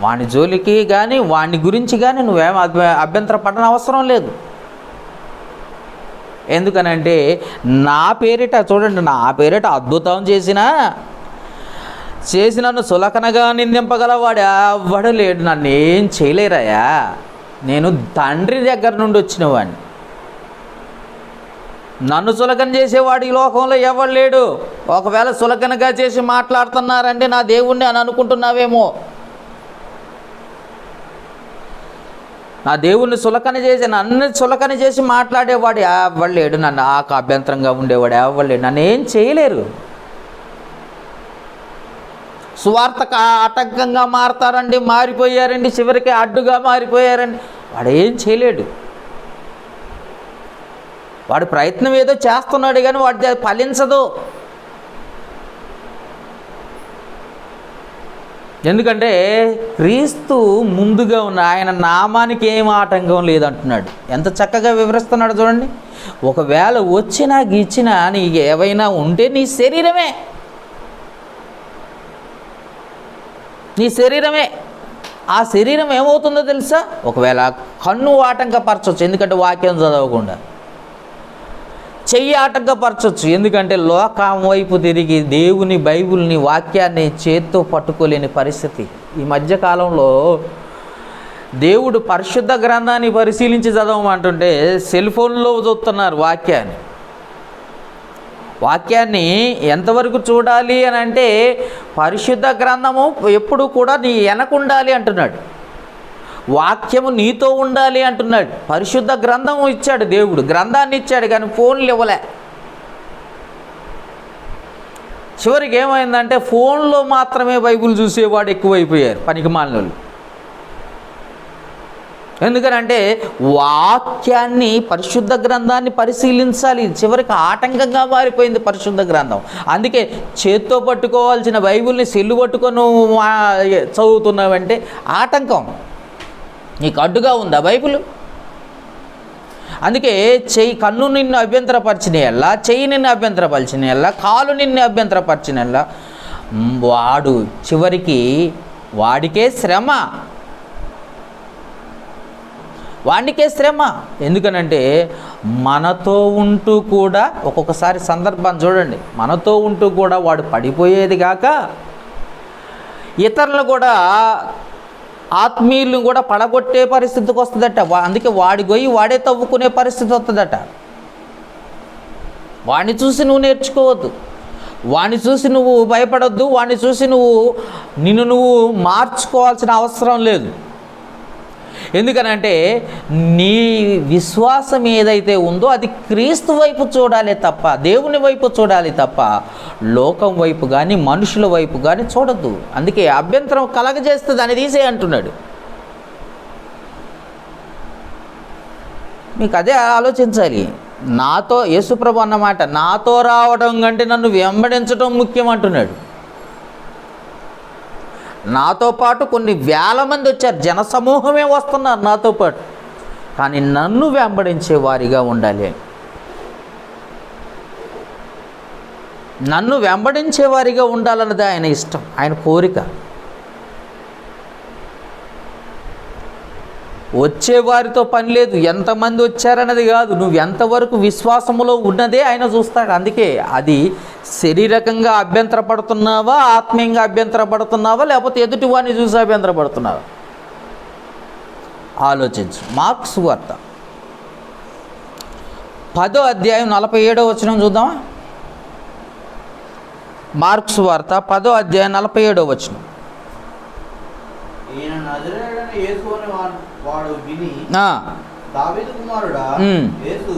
వాని జోలికి కానీ వాని గురించి కానీ నువ్వేం అభ్యంతర పడని అవసరం లేదు. ఎందుకనంటే నా పేరిట చూడండి, నా పేరిట అద్భుతం చేసి నన్ను సులకనగా నిందింపగలవాడు ఎవ్వడు లేడు. నన్ను ఏం చేయలేరయ్యా, నేను తండ్రి దగ్గర నుండి వచ్చిన వాడిని. నన్ను సులకన చేసేవాడు ఈ లోకంలో ఎవడు లేడు. ఒకవేళ సులకనగా చేసి మాట్లాడుతున్నారంటే నా దేవుణ్ణి అని అనుకుంటున్నావేమో. నా దేవుణ్ణి సులకన చేసి నన్ను సులకన చేసి మాట్లాడేవాడు ఎవడు లేడు. నన్ను అభ్యంతరంగా ఉండేవాడు ఎవడు లేడు. నన్ను ఏం చేయలేరు. సువార్తకు ఆటంకంగా మారతారండి, మారిపోయారండి, చివరికి అడ్డుగా మారిపోయారండి. వాడు ఏం చేయలేడు. వాడు ప్రయత్నం ఏదో చేస్తున్నాడు కానీ వాడి ఫలించదు. ఎందుకంటే క్రీస్తు ముందుగా ఉన్న ఆయన నామానికి ఏం ఆటంకం లేదంటున్నాడు. ఎంత చక్కగా వివరిస్తున్నాడు చూడండి. ఒకవేళ వచ్చినా గీచ్చినా నీకు ఏవైనా ఉంటే నీ శరీరమే. ఆ శరీరం ఏమవుతుందో తెలుసా? ఒకవేళ కన్ను ఆటంకపరచవచ్చు, ఎందుకంటే వాక్యం చదవకుండా. చెయ్యి ఆటంకపరచవచ్చు, ఎందుకంటే లోకం వైపు తిరిగి దేవుని బైబిల్ని వాక్యాన్ని చేత్తో పట్టుకోలేని పరిస్థితి. ఈ మధ్యకాలంలో దేవుడు పరిశుద్ధ గ్రంథాన్ని పరిశీలించి చదవమంటుంటే సెల్ ఫోన్లో చూస్తున్నారు వాక్యాన్ని ఎంతవరకు చూడాలి అని అంటే పరిశుద్ధ గ్రంథము ఎప్పుడు కూడా నీ వెనకుండాలి అంటున్నాడు. వాక్యము నీతో ఉండాలి అంటున్నాడు. పరిశుద్ధ గ్రంథం ఇచ్చాడు దేవుడు, గ్రంథాన్ని ఇచ్చాడు, కానీ ఫోన్లు ఇవ్వలే. చివరికి ఏమైందంటే ఫోన్లో మాత్రమే బైబిల్ చూసేవాడు ఎక్కువైపోయారు, పనికిమాలినోళ్ళు. ఎందుకనంటే వాక్యాన్ని పరిశుద్ధ గ్రంథాన్ని పరిశీలించాలి. చివరికి ఆటంకంగా మారిపోయింది పరిశుద్ధ గ్రంథం. అందుకే చేత్తో పట్టుకోవాల్సిన బైబిల్ని సెల్లు పట్టుకొని చదువుతున్నావంటే ఆటంకం. నీకు అడ్డుగా ఉందా బైబిల్? అందుకే కన్ను నిన్ను అభ్యంతరపరిచినయల్లా, చెయ్యి నిన్ను అభ్యంతరపరిచినయల్లా, కాలు నిన్ను అభ్యంతరపరిచినల్లా వాడు చివరికి వాడికే శ్రమ. ఎందుకనంటే మనతో ఉంటూ కూడా ఒక్కొక్కసారి సందర్భం చూడండి, మనతో ఉంటూ కూడా వాడు పడిపోయేది కాక ఇతరులు కూడా ఆత్మీయులను కూడా పడగొట్టే పరిస్థితికి వస్తుందట. అందుకే వాడి గొయ్యి వాడే తవ్వుకునే పరిస్థితి వస్తుందట. వాడిని చూసి నువ్వు నేర్చుకోవద్దు, వాడిని చూసి నువ్వు భయపడొద్దు, వాడిని చూసి నిన్ను మార్చుకోవాల్సిన అవసరం లేదు. ఎందుకనంటే నీ విశ్వాసం ఏదైతే ఉందో అది క్రీస్తు వైపు చూడాలి తప్ప, దేవుని వైపు చూడాలి తప్ప లోకం వైపు కానీ మనుషుల వైపు కానీ చూడద్దు. అందుకే అభ్యంతరం కలగజేస్తే దాన్ని తీసే అంటున్నాడు. మీకు అదే ఆలోచించాలి. నాతో యేసుప్రభు అన్నమాట, నాతో రావడం కంటే నన్ను వెంబడించడం ముఖ్యం అంటున్నాడు. నాతో పాటు కొన్ని వేల మంది వచ్చారు, జనసమూహమే వస్తున్నారు నాతో పాటు, కానీ నన్ను వెంబడించే వారిగా ఉండాలి. నన్ను వెంబడించే వారిగా ఉండాలన్నది ఆయన ఇష్టం, ఆయన కోరిక. వచ్చేవారితో పని లేదు, ఎంతమంది వచ్చారన్నది కాదు, నువ్వు ఎంతవరకు విశ్వాసములో ఉన్నదే ఆయన చూస్తాడు. అందుకే అది శరీరకంగా అభ్యంతరపడుతున్నావా, ఆత్మీయంగా అభ్యంతరపడుతున్నావా, లేకపోతే ఎదుటి వారిని చూసి అభ్యంతరపడుతున్నావా ఆలోచించు. మార్కు సువార్త 10వ అధ్యాయం 47వ వచనం చూద్దామా. మార్కు సువార్త 10వ అధ్యాయం 47వ వచనం. ఈయన నజరేయుడైన యేసు అనే వాడు విని, దావీదు కుమారుడా యేసు,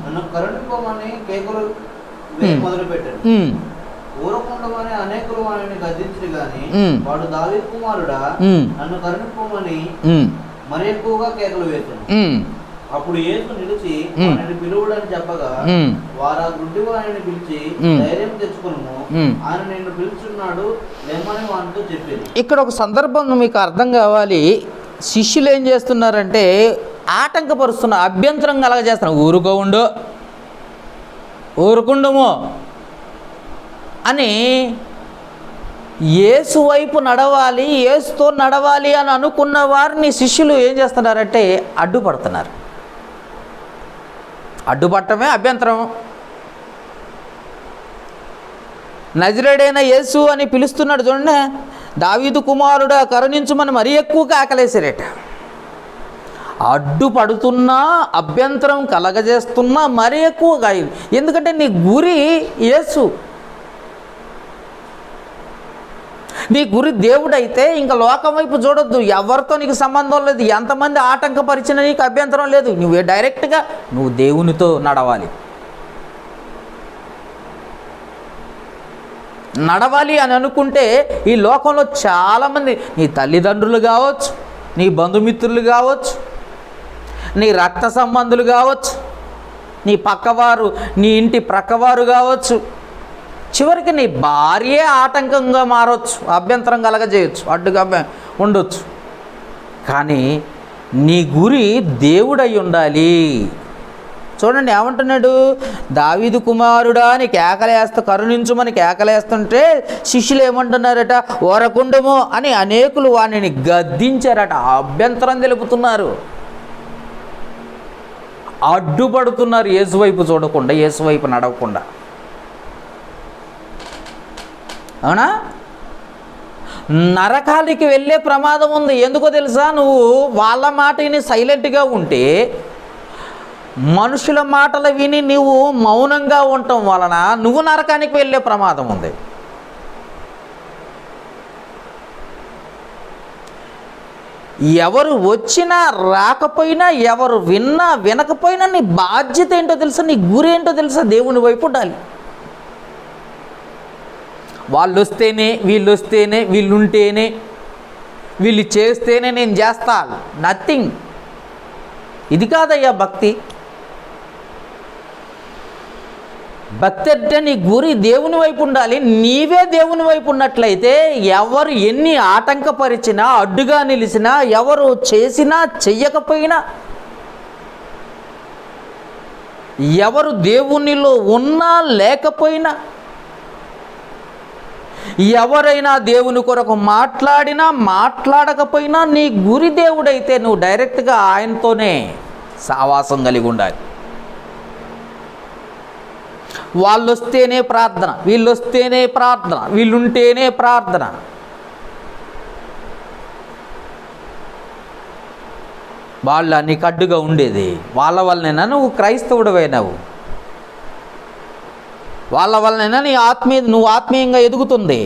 నన్ను కరుణింపమని కేకలు మొదలుపెట్టాడు. ఊరకుండమని అనేకులు వాడిని గద్దించి గాని ఉమ్. వాడు దావీదు కుమారుడా ఉమ్. నన్ను కరుణింపమని ఉమ్. మరి ఎక్కువగా కేకలు వేశాను. ఉమ్. అప్పుడు యేసు నిలిచి ఉమ్. వారిని పిలువుడని చెప్పగా ఉమ్. వారు ఆ గుడ్డి వారిని పిలిచి ఉమ్. ధైర్యం తెచ్చుకును, ఉమ్. ఆయన నిన్ను పిలుచున్నాడు లేమని వానితో చెప్పింది. ఇక్కడ ఒక సందర్భం మీకు అర్థం కావాలి. శిష్యులు ఏం చేస్తున్నారంటే ఆటంకపరుస్తున్న, అభ్యంతరం కలగజేస్తున్నారు. ఊరుకుండము అని యేసు వైపు నడవాలి, యేసుతో నడవాలి అని అనుకున్న వారిని శిష్యులు ఏం చేస్తున్నారంటే అడ్డుపడుతున్నారు. అడ్డుపట్టమే అభ్యంతరం. నజరేడైన యేసు అని పిలుస్తున్నాడు చూడండి. దావీదు కుమారుడా కరుణించుమని మరీ ఎక్కువగా ఆకలేసారట. అడ్డుపడుతున్నా, అభ్యంతరం కలగజేస్తున్నా మరీ ఎక్కువగా. ఎందుకంటే నీ గురి యేసు, నీ గురి దేవుడైతే ఇంకా లోకం వైపు చూడొద్దు. ఎవరితో నీకు సంబంధం లేదు. ఎంతమంది ఆటంకపరిచినా నీకు అభ్యంతరం లేదు. నువ్వే డైరెక్ట్గా నువ్వు దేవునితో నడవాలి. నడవాలి అని అనుకుంటే ఈ లోకంలో చాలామంది, నీ తల్లిదండ్రులు కావచ్చు, నీ బంధుమిత్రులు కావచ్చు, నీ రక్త సంబంధులు కావచ్చు, నీ పక్కవారు, నీ ఇంటి ప్రక్కవారు కావచ్చు, చివరికి నీ భార్యే ఆటంకంగా మారవచ్చు, అభ్యంతరం కలగజేయచ్చు, అడ్డుగా ఉండొచ్చు. కానీ నీ గురి దేవుడై ఉండాలి. చూడండి ఏమంటున్నాడు, దావీదు కుమారుడా అని కేకలేస్తూ, కరుణించుమని కేకలేస్తుంటే శిష్యులు ఏమంటున్నారట, ఓరకుండము అని అనేకులు వానిని గద్దించారట, అభ్యంతరం తెలుపుతున్నారు, అడ్డుపడుతున్నారు. యేసు వైపు చూడకుండా, యేసు వైపు నడవకుండా. అవునా? నరకానికి వెళ్ళే ప్రమాదం ఉంది. ఎందుకో తెలుసా? నువ్వు వాళ్ళ మాట విని సైలెంట్గా ఉంటే, మనుషుల మాటలు విని నువ్వు మౌనంగా ఉండటం వలన నువ్వు నరకానికి వెళ్ళే ప్రమాదం ఉంది. ఎవరు వచ్చినా రాకపోయినా, ఎవరు విన్నా వినకపోయినా నీ బాధ్యత ఏంటో తెలుసా, నీ గురి ఏంటో తెలుసా? దేవుని వైపు ఉండాలి. వాళ్ళు వస్తేనే, వీళ్ళు వస్తేనే, వీళ్ళుంటేనే, వీళ్ళు చేస్తేనే నేను చేస్తా, నథింగ్. ఇది కాదయ్యా భక్తి. భక్తి అంటే నీ గురి దేవుని వైపు ఉండాలి. నీవే దేవుని వైపు ఉన్నట్లయితే ఎవరు ఎన్ని ఆటంకపరిచినా, అడ్డుగా నిలిచినా, ఎవరు చేసినా చెయ్యకపోయినా, ఎవరు దేవునిలో ఉన్నా లేకపోయినా, ఎవరైనా దేవుని కొరకు మాట్లాడినా మాట్లాడకపోయినా, నీ గురి దేవుడైతే నువ్వు డైరెక్ట్గా ఆయనతోనే సావాసం కలిగి ఉండాలి. వాళ్ళు వస్తేనే ప్రార్థన, వీళ్ళు వస్తేనే ప్రార్థన, వీళ్ళుంటేనే ప్రార్థన. వాళ్ళ నీకు అడ్డుగా ఉండేది వాళ్ళ వల్లనేనా నువ్వు క్రైస్తవుడివైనావు? వాళ్ళ వల్లనేనా నువ్వు ఆత్మీయంగా ఎదుగుతుంది?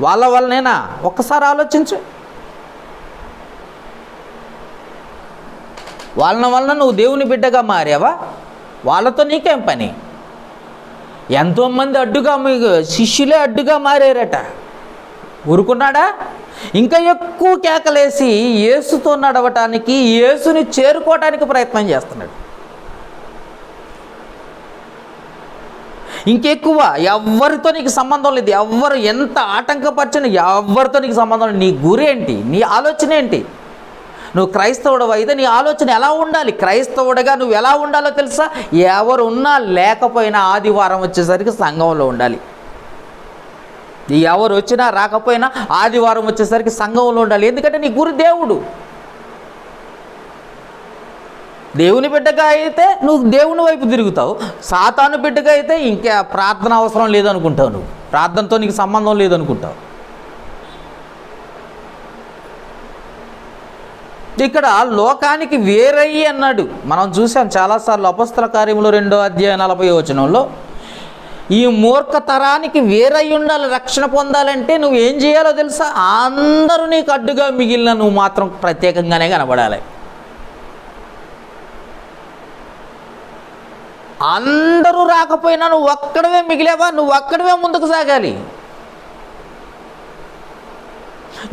వాళ్ళ వల్లనేనా? ఒక్కసారి ఆలోచించు. వాళ్ళ వలన నువ్వు దేవుని బిడ్డగా మారావా? వాళ్ళతో నీకేం పని? ఎంతోమంది అడ్డుగా, మీకు శిష్యులే అడ్డుగా మారారట. ఊరుకున్నాడా? ఇంకా ఎక్కువ కేకలేసి యేసుతో నడవటానికి, యేసుని చేరుకోవటానికి ప్రయత్నం చేస్తున్నాడు. ఇంకెక్కువ ఎవరితో నీకు సంబంధం లేదు. ఎవరు ఎంత ఆటంకపరిచిన ఎవరితో నీకు సంబంధం లేదు. నీ గురి ఏంటి? నీ ఆలోచన ఏంటి? నువ్వు క్రైస్తవుడు అయితే నీ ఆలోచన ఎలా ఉండాలి? క్రైస్తవుడిగా నువ్వు ఎలా ఉండాలో తెలుసా? ఎవరు ఉన్నా లేకపోయినా ఆదివారం వచ్చేసరికి సంఘంలో ఉండాలి. ఎవరు వచ్చినా రాకపోయినా ఆదివారం వచ్చేసరికి సంఘంలో ఉండాలి. ఎందుకంటే నీ గురి దేవుడు. దేవుని బిడ్డగా అయితే నువ్వు దేవుని వైపు తిరుగుతావు. సాతాను బిడ్డగా అయితే ఇంకా ప్రార్థన అవసరం లేదనుకుంటావు. నువ్వు ప్రార్థనతో నీకు సంబంధం లేదనుకుంటావు. ఇక్కడ లోకానికి వేరయ్యి అన్నాడు. మనం చూసాం చాలాసార్లు అపొస్తల కార్యములు 2వ అధ్యాయం 40వ వచనంలో, ఈ మూర్ఖ తరానికి వేరయ్యి ఉండాలి. రక్షణ పొందాలంటే నువ్వు ఏం చేయాలో తెలుసా? అందరూ నీకు అడ్డుగా మిగిలిన నువ్వు మాత్రం ప్రత్యేకంగానే కనబడాలి. అందరూ రాకపోయినా నువ్వు ఒక్కడవే మిగిలేవా, నువ్వు ఒక్కడవే ముందుకు సాగాలి,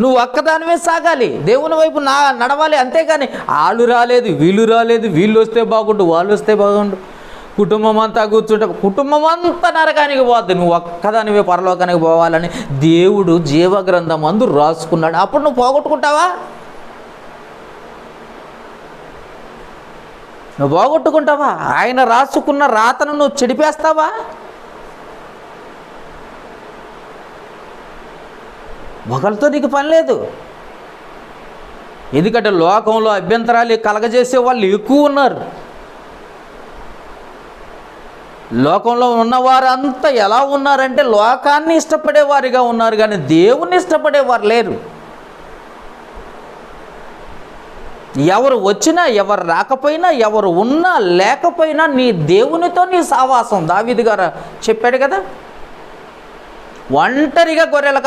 నువ్వు ఒక్కదానివే సాగాలి, దేవుని వైపు నడవాలి. అంతేగాని వాళ్ళు రాలేదు, వీళ్ళు వస్తే బాగుండు, వాళ్ళు వస్తే బాగుండు, కుటుంబం అంతా కూర్చుంటే కుటుంబం అంతా నరకానికి పోద్ది, నువ్వు ఒక్కదానివే పరలోకానికి పోవాలని దేవుడు జీవగ్రంథం అందు రాసుకున్నాడు. అప్పుడు నువ్వు పోగొట్టుకుంటావా? నువ్వు పోగొట్టుకుంటావా? ఆయన రాసుకున్న రాతను నువ్వు చెడిపేస్తావా? ఒకరితో నీకు పని లేదు. ఎందుకంటే లోకంలో అభ్యంతరాలు కలగజేసే వాళ్ళు ఎక్కువ ఉన్నారు. లోకంలో ఉన్నవారంతా ఎలా ఉన్నారంటే లోకాన్ని ఇష్టపడేవారిగా ఉన్నారు, కానీ దేవుణ్ణి ఇష్టపడేవారు లేరు. ఎవరు వచ్చినా ఎవరు రాకపోయినా, ఎవరు ఉన్నా లేకపోయినా నీ దేవునితో నీ సావాసం. దావీదు గారు చెప్పాడు కదా, ఒంటరిగా గొర్రెల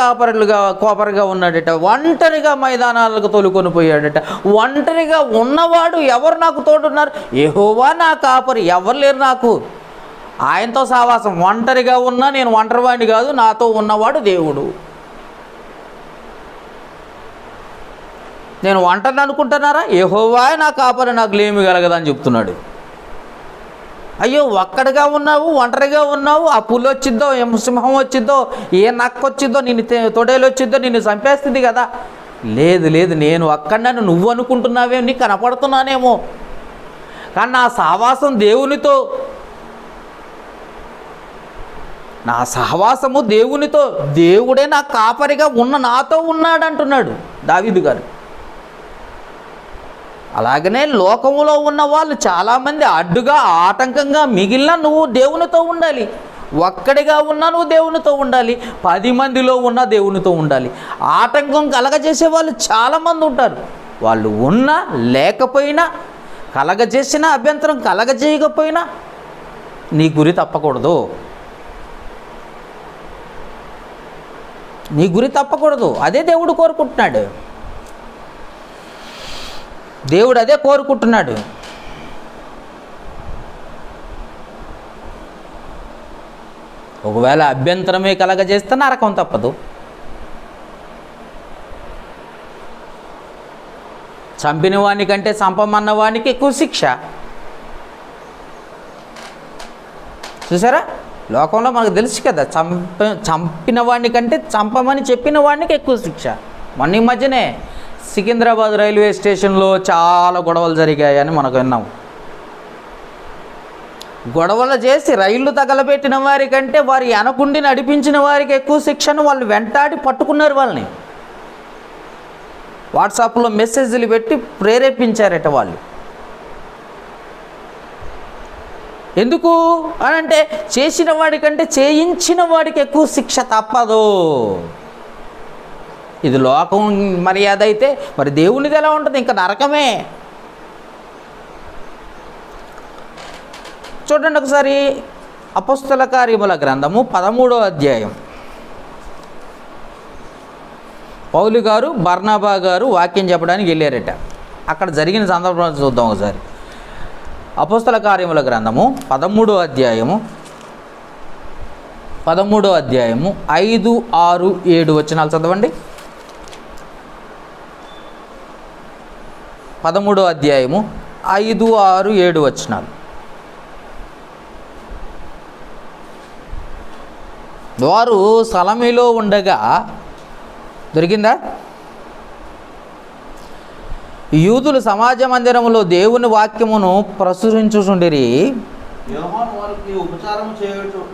కోపరిగా ఉన్నాడట, ఒంటరిగా మైదానాలకు తోలుకొని పోయాడట. ఒంటరిగా ఉన్నవాడు ఎవరు నాకు తోడున్నారు? యెహోవా నా కాపరి, ఎవరు లేరు నాకు. ఆయనతో సావాసం. ఒంటరిగా ఉన్నా నేను ఒంటరివాడిని కాదు, నాతో ఉన్నవాడు దేవుడు. నేను ఒంటరిని అనుకుంటున్నారా? యెహోవా నా కాపరి, నాకు లేమి కలగదని చెప్తున్నాడు. అయ్యో, ఒక్కడిగా ఉన్నావు, ఒంటరిగా ఉన్నావు, ఆ పులి వచ్చిద్దో, ఏ సింహం వచ్చిద్దో, ఏ నక్క వచ్చిద్దో, నిన్ను తొడేలు వచ్చిద్దో, నిన్ను చంపేస్తుంది కదా. లేదు లేదు, నేను ఒక్కడినని నువ్వు అనుకుంటున్నావేమో, నీకు కనపడుతున్నానేమో, కానీ నా సహవాసం దేవునితో, నా సహవాసము దేవునితో, దేవుడే నా కాపరిగా ఉన్న నాతో ఉన్నాడు అంటున్నాడు దావీదు గారు. అలాగనే లోకములో ఉన్న వాళ్ళు చాలామంది అడ్డుగా ఆటంకంగా మిగిలిన నువ్వు దేవునితో ఉండాలి. ఒక్కడిగా ఉన్నా నువ్వు దేవునితో ఉండాలి, 10 మందిలో ఉన్నా దేవునితో ఉండాలి. ఆటంకం కలగజేసే వాళ్ళు చాలామంది ఉంటారు. వాళ్ళు ఉన్నా లేకపోయినా, కలగజేసిన అభ్యంతరం కలగజేయకపోయినా నీ గురి తప్పకూడదు, నీ గురి తప్పకూడదు. అదే దేవుడు కోరుకుంటున్నాడు, దేవుడు అదే కోరుకుంటున్నాడు. ఒకవేళ అభ్యంతరమే కలగజేస్తే నరకం తప్పదు. చంపిన వానికంటే చంపమన్న వానికి ఎక్కువ శిక్ష. చూసారా, లోకంలో మనకు తెలుసు కదా, చంపిన వాడిని కంటే చంపమని చెప్పిన వాడికి ఎక్కువ శిక్ష. మొన్న ఈ మధ్యనే సికింద్రాబాద్ రైల్వే స్టేషన్లో చాలా గొడవలు జరిగాయని మనకు విన్నాం. గొడవలు చేసి రైళ్లు తగలబెట్టిన వారి కంటే వారి వెనకుండి నడిపించిన వారికి ఎక్కువ శిక్షను వాళ్ళు వెంటాడి పట్టుకున్నారు. వాళ్ళని వాట్సాప్లో మెసేజ్లు పెట్టి ప్రేరేపించారట వాళ్ళు. ఎందుకు అని అంటే, చేసిన వాడికంటే చేయించిన వాడికి ఎక్కువ శిక్ష తప్పదు. ఇది లోకం మర్యాద అయితే మరి దేవునిది ఎలా ఉంటుంది? ఇంకా నరకమే. చూడండి ఒకసారి, అపోస్తల కార్యముల గ్రంథము 13వ అధ్యాయం. పౌలు గారు బర్నబా గారు వాక్యం చెప్పడానికి వెళ్ళారట. అక్కడ జరిగిన సందర్భం చూద్దాం ఒకసారి. అపోస్తల కార్యముల గ్రంథము 13వ అధ్యాయము 5, 6, 7 వచనాలు చదవండి. 13వ అధ్యాయము 5, 6, 7 వచనాలు. వారు సలమిలో ఉండగా, దొరికిందా? యూదులు సమాజ మందిరములో దేవుని వాక్యమును ప్రచురించుచుండిరి. యోహాను వారికి ఉపచారము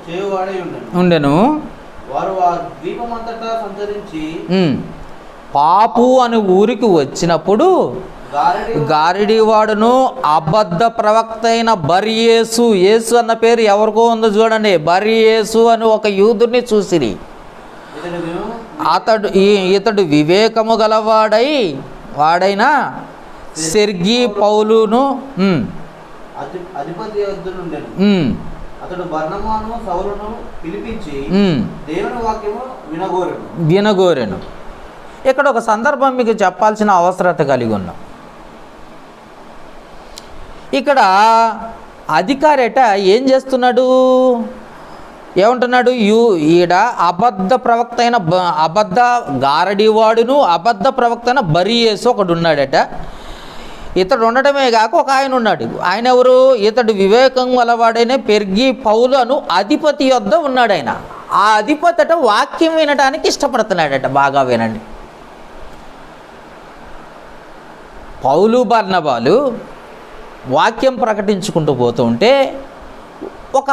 చేయువాడై ఉండెను. వారు ఆ ద్వీపమంతటా సంచరించి పాపు అని ఊరికి వచ్చినప్పుడు గారిడివాడును అబద్ధ ప్రవక్త అయిన బర్యేసు, యేసు అన్న పేరు ఎవరికో ఉందో చూడండి, బర్యేసు అని ఒక యూదుని చూసిరి. ఇతడు వివేకము వాడైన సెర్గీ పౌలును అధిపతి అతడు బర్నబాను సౌలును పిలిపించి దేవుని వాక్యము వినగోరెను. ఇక్కడ ఒక సందర్భం మీకు చెప్పాల్సిన అవసరత కలిగి ఉన్నాం. ఇక్కడ అధికారట ఏం చేస్తున్నాడు, ఏమంటున్నాడు, ఈడ అబద్ధ ప్రవక్త అయిన అబద్ధ గారడివాడును అబద్ధ ప్రవక్త అయిన బరియేసు ఒకడు ఉన్నాడట. ఇతడు ఉండటమే కాక ఒక ఆయన ఉన్నాడు. ఆయన ఎవరు? ఇతడు వివేకం గలవాడైన పెర్గి పౌలు అను అధిపతి యొద్ద ఉన్నాడు. ఆయన ఆ అధిపతి అట వాక్యం వినడానికి ఇష్టపడుతున్నాడట. బాగా వినండి. పౌలు బర్నబాలు వాక్యం ప్రకటించుకుంటూ పోతూ ఉంటే ఒక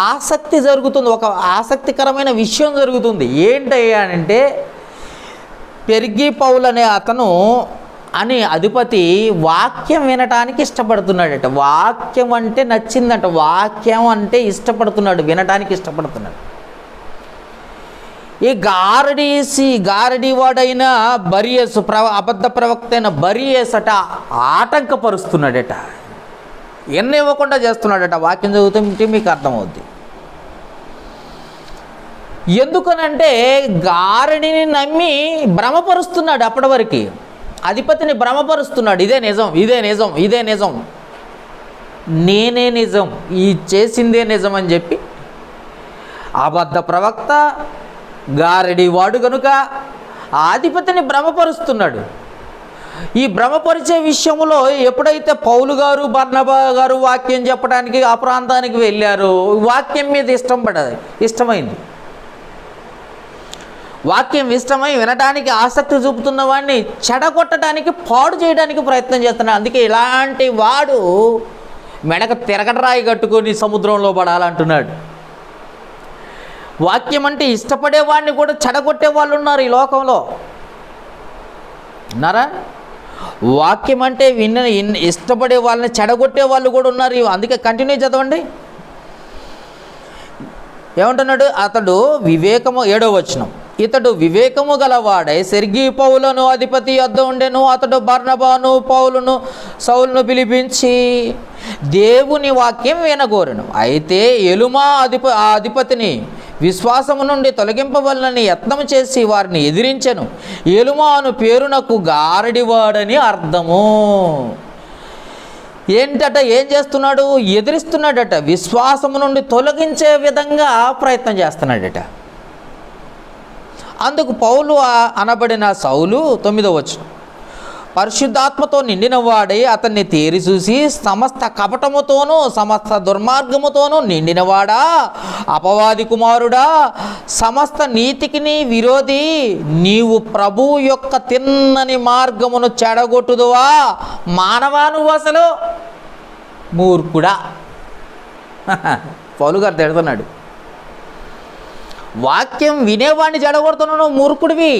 ఆసక్తి జరుగుతుంది, ఒక ఆసక్తికరమైన విషయం జరుగుతుంది. ఏంటయ్యా అంటే, పెర్గి పౌలు అనే అతను అని అధిపతి వాక్యం వినటానికి ఇష్టపడుతున్నాడట. వాక్యం అంటే నచ్చిందట, వాక్యం అంటే ఇష్టపడుతున్నాడు, వినటానికి ఇష్టపడుతున్నాడు. ఈ గారడివాడైన బరియేసు అబద్ధ ప్రవక్త అయిన బరియేసు అట ఆటంకపరుస్తున్నాడట, ఎన్ని ఇవ్వకుండా చేస్తున్నాడట. వాక్యం చదువుతుంటే మీకు అర్థమవుద్ది. ఎందుకనంటే గారడిని నమ్మి భ్రమపరుస్తున్నాడు. అప్పటి వరకు అధిపతిని భ్రమపరుస్తున్నాడు. ఇదే నిజం, ఇదే నిజం, ఇదే నిజం, నేనే నిజం, ఈ చేసిందే నిజం అని చెప్పి అబద్ధ ప్రవక్త గారడి వాడు కనుక ఆ అధిపతిని భ్రమపరుస్తున్నాడు. ఈ భ్రమపరిచే విషయంలో ఎప్పుడైతే పౌలు గారు బర్నబా గారు వాక్యం చెప్పడానికి ఆ ప్రాంతానికి వెళ్ళారో, వాక్యం మీద ఇష్టమైంది. వాక్యం ఇష్టమై వినడానికి ఆసక్తి చూపుతున్న వాడిని చెడగొట్టడానికి, పాడు చేయడానికి ప్రయత్నం చేస్తున్నాడు. అందుకే ఇలాంటి వాడు మెడక తిరగటరాయి కట్టుకొని సముద్రంలో పడాలంటున్నాడు. వాక్యం అంటే ఇష్టపడే వాడిని కూడా చెడగొట్టే వాళ్ళు ఉన్నారు ఈ లోకంలో, ఉన్నారా? వాక్యం అంటే ఇష్టపడే వాళ్ళని చెడగొట్టే వాళ్ళు కూడా ఉన్నారు. అందుకే కంటిన్యూ చదవండి. ఏమంటున్నాడు? అతడు వివేకము, 7వ వచనం, ఇతడు వివేకము గలవాడై సెర్గి పౌలను అధిపతి యొద్ద ఉండెను. అతడు బర్నబాను పౌలును సౌలును పిలిపించి దేవుని వాక్యం వినగోరెను. అయితే ఎలుమా ఆ అధిపతిని విశ్వాసము నుండి తొలగింపవలనని యత్నము చేసి వారిని ఎదిరించెను. ఎలుమాను పేరునకు గారడివాడని అర్థము. ఏంటట? ఏం చేస్తున్నాడు? ఎదిరిస్తున్నాడట. విశ్వాసము నుండి తొలగించే విధంగా ప్రయత్నం చేస్తున్నాడట. అందుకు పౌలు అనబడిన సౌలు, 9వ వచనం, పరిశుద్ధాత్మతో నిండిన వాడై అతన్ని తేరి చూసి సమస్త కపటముతోనూ సమస్త దుర్మార్గముతోనూ నిండినవాడా, అపవాది కుమారుడా, సమస్త నీతికి నీ విరోధి, నీవు ప్రభువు యొక్క తిన్నని మార్గమును చెడగొట్టుదువా? మానవా నువ్వు అసలు మూర్ఖుడా. పౌలు గారు తిడుతున్నాడు. వాక్యం వినేవాడిని చెడగొడుతున్నావు, మూర్ఖుడివి.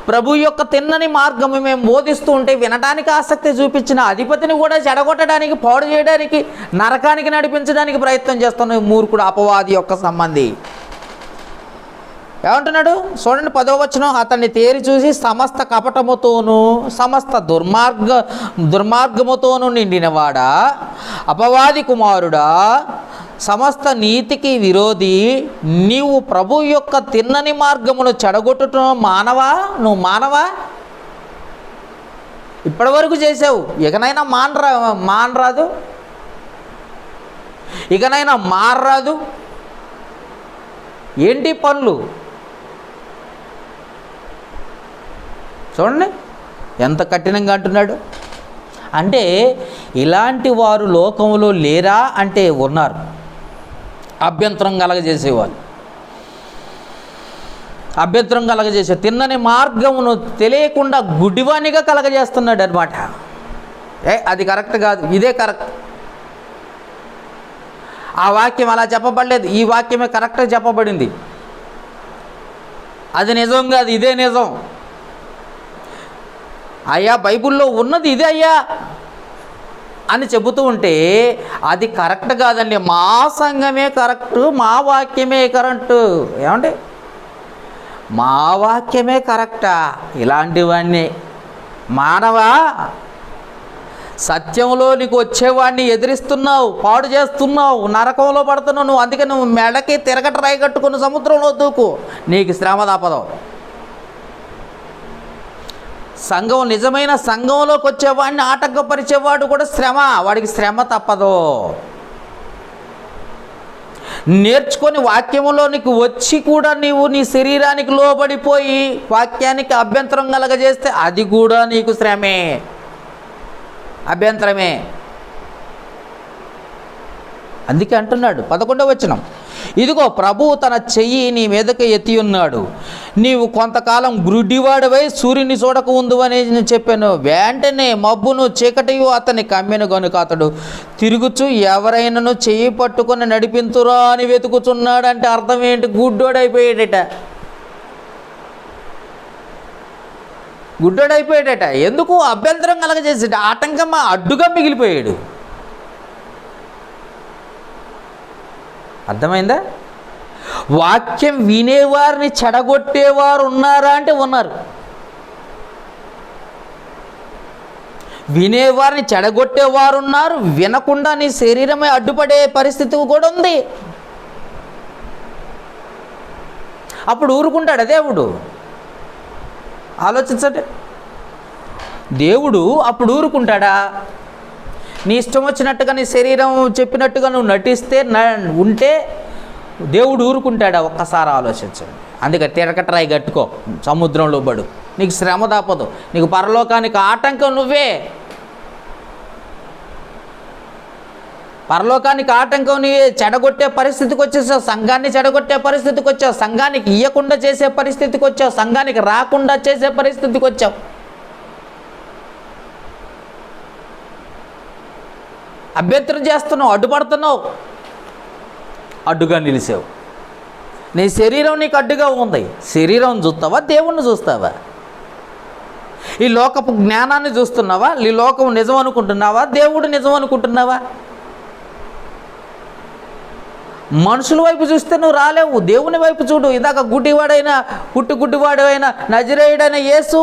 ప్రభు యొక్క తిన్నని మార్గము మేము బోధిస్తూ ఉంటే వినడానికి ఆసక్తి చూపించిన అధిపతిని కూడా చెడగొట్టడానికి, పాడు చేయడానికి, నరకానికి నడిపించడానికి ప్రయత్నం చేస్తున్నావు మూర్ఖుడు, అపవాది యొక్క సంబంధి. ఏమంటున్నాడు? చూడండి 10వ వచనం, అతన్ని తేరి చూసి సమస్త కపటముతోనూ సమస్త దుర్మార్గముతోనూ నిండినవాడా, అపవాది కుమారుడా, సమస్త నీతికి విరోధి, నీవు ప్రభు యొక్క తిన్నని మార్గమును చెడగొట్టుట మానవా? నువ్వు మానవా? ఇప్పటి వరకు చేసావు, ఇకనైనా మానరాదు, ఇకనైనా మారరాదు. ఏంటి పనులు? చూడండి ఎంత కఠినంగా అంటున్నాడు. అంటే ఇలాంటి వారు లోకంలో లేరా అంటే ఉన్నారు. అభ్యంతరం కలగజేసేవాళ్ళు, అభ్యంతరం కలగజేసే తిన్నని మార్గమును తెలియకుండా గుడ్డివానిగా కలగజేస్తున్నాడు అనమాట. అది కరెక్ట్ కాదు, ఇదే కరెక్ట్. ఆ వాక్యం అలా చెప్పబడలేదు, ఈ వాక్యమే కరెక్ట్గా చెప్పబడింది. అది నిజం కాదు, ఇదే నిజం. అయ్యా బైబిల్లో ఉన్నది ఇదే అయ్యా అని చెబుతూ ఉంటే అది కరెక్ట్ కాదండి. మా సంఘమే కరెక్టు, మా వాక్యమే కరెక్టు. ఏమండి? మా వాక్యమే కరెక్టా? ఇలాంటివన్నీ మానవా? సత్యంలో నీకు వచ్చేవాడిని ఎదిరిస్తున్నావు, పాడు చేస్తున్నావు, నరకంలో పడుతున్నావు నువ్వు. అందుకే నువ్వు మెడకి తిరగట రాయి కట్టుకుని సముద్రంలో దూకు, నీకు శ్రమ తప్పదు. సంఘం, నిజమైన సంఘంలోకి వచ్చేవాడిని ఆటంకపరిచేవాడు కూడా శ్రమ. వాడికి శ్రమ తప్పదు. నేర్చుకొని వాక్యములోనికి వచ్చి కూడా నీవు నీ శరీరానికి లోబడిపోయి వాక్యానికి అభ్యంతరం కలగజేస్తే అది కూడా నీకు శ్రమే, అభ్యంతరమే. అందుకే అంటున్నాడు 11వ వచనం, ఇదిగో ప్రభువు తన చెయ్యి నీ మీదకి ఎత్తి ఉన్నాడు, నీవు కొంతకాలం గ్రుడ్డివాడవై సూర్యుని చూడక ఉందు అని చెప్పాను. వెంటనే మబ్బును చీకటియు అతన్ని కమ్మెను గనుక అతడు తిరుగుచు ఎవరైనాను చెయ్యి పట్టుకొని నడిపింతురా అని వెతుకుతున్నాడు. అంటే అర్థం ఏంటి? గుడ్డోడైపోయాడట, గుడ్డోడైపోయాడట. ఎందుకు? అభ్యంతరం కలగజేసాడు, ఆటంకం అడ్డుగా మిగిలిపోయాడు. అర్థమైందా? వాక్యం వినేవారిని చెడగొట్టేవారు ఉన్నారా అంటే ఉన్నారు. వినేవారిని చెడగొట్టేవారు ఉన్నారు. వినకుండా నీ శరీరమే అడ్డుపడే పరిస్థితి కూడా ఉంది. అప్పుడు ఊరుకుంటాడా దేవుడు? ఆలోచించండి. దేవుడు అప్పుడు ఊరుకుంటాడా? నీ ఇష్టం వచ్చినట్టుగా నీ శరీరం చెప్పినట్టుగా నువ్వు నటిస్తే ఉంటే దేవుడు ఊరుకుంటాడా? ఒక్కసారి ఆలోచించండి. అందుకే తిరకట్రాయి కట్టుకో, సముద్రంలో పడు, నీకు శ్రమ తప్పదు. నీకు పరలోకానికి ఆటంకం నువ్వే. పరలోకానికి ఆటంకం నీవే. చెడగొట్టే పరిస్థితికి వచ్చేసావు, సంఘాన్ని చెడగొట్టే పరిస్థితికి వచ్చావు, సంఘానికి ఇయ్యకుండా చేసే పరిస్థితికి వచ్చావు, సంఘానికి రాకుండా చేసే పరిస్థితికి వచ్చావు. అభ్యంతరం చేస్తున్నావు, అడ్డుపడుతున్నావు, అడ్డుగా నిలిచావు. నీ శరీరం నీకు అడ్డుగా ఉంది. శరీరం చూస్తావా, దేవుణ్ణి చూస్తావా? ఈ లోకపు జ్ఞానాన్ని చూస్తున్నావా? ఈ లోకం నిజం అనుకుంటున్నావా, దేవుడు నిజం అనుకుంటున్నావా? మనుషుల వైపు చూస్తే నువ్వు రాలేవు, దేవుని వైపు చూడు. ఇందాక గుడ్డివాడైనా గుడ్డివాడైనా నజరేయుడైన యేసు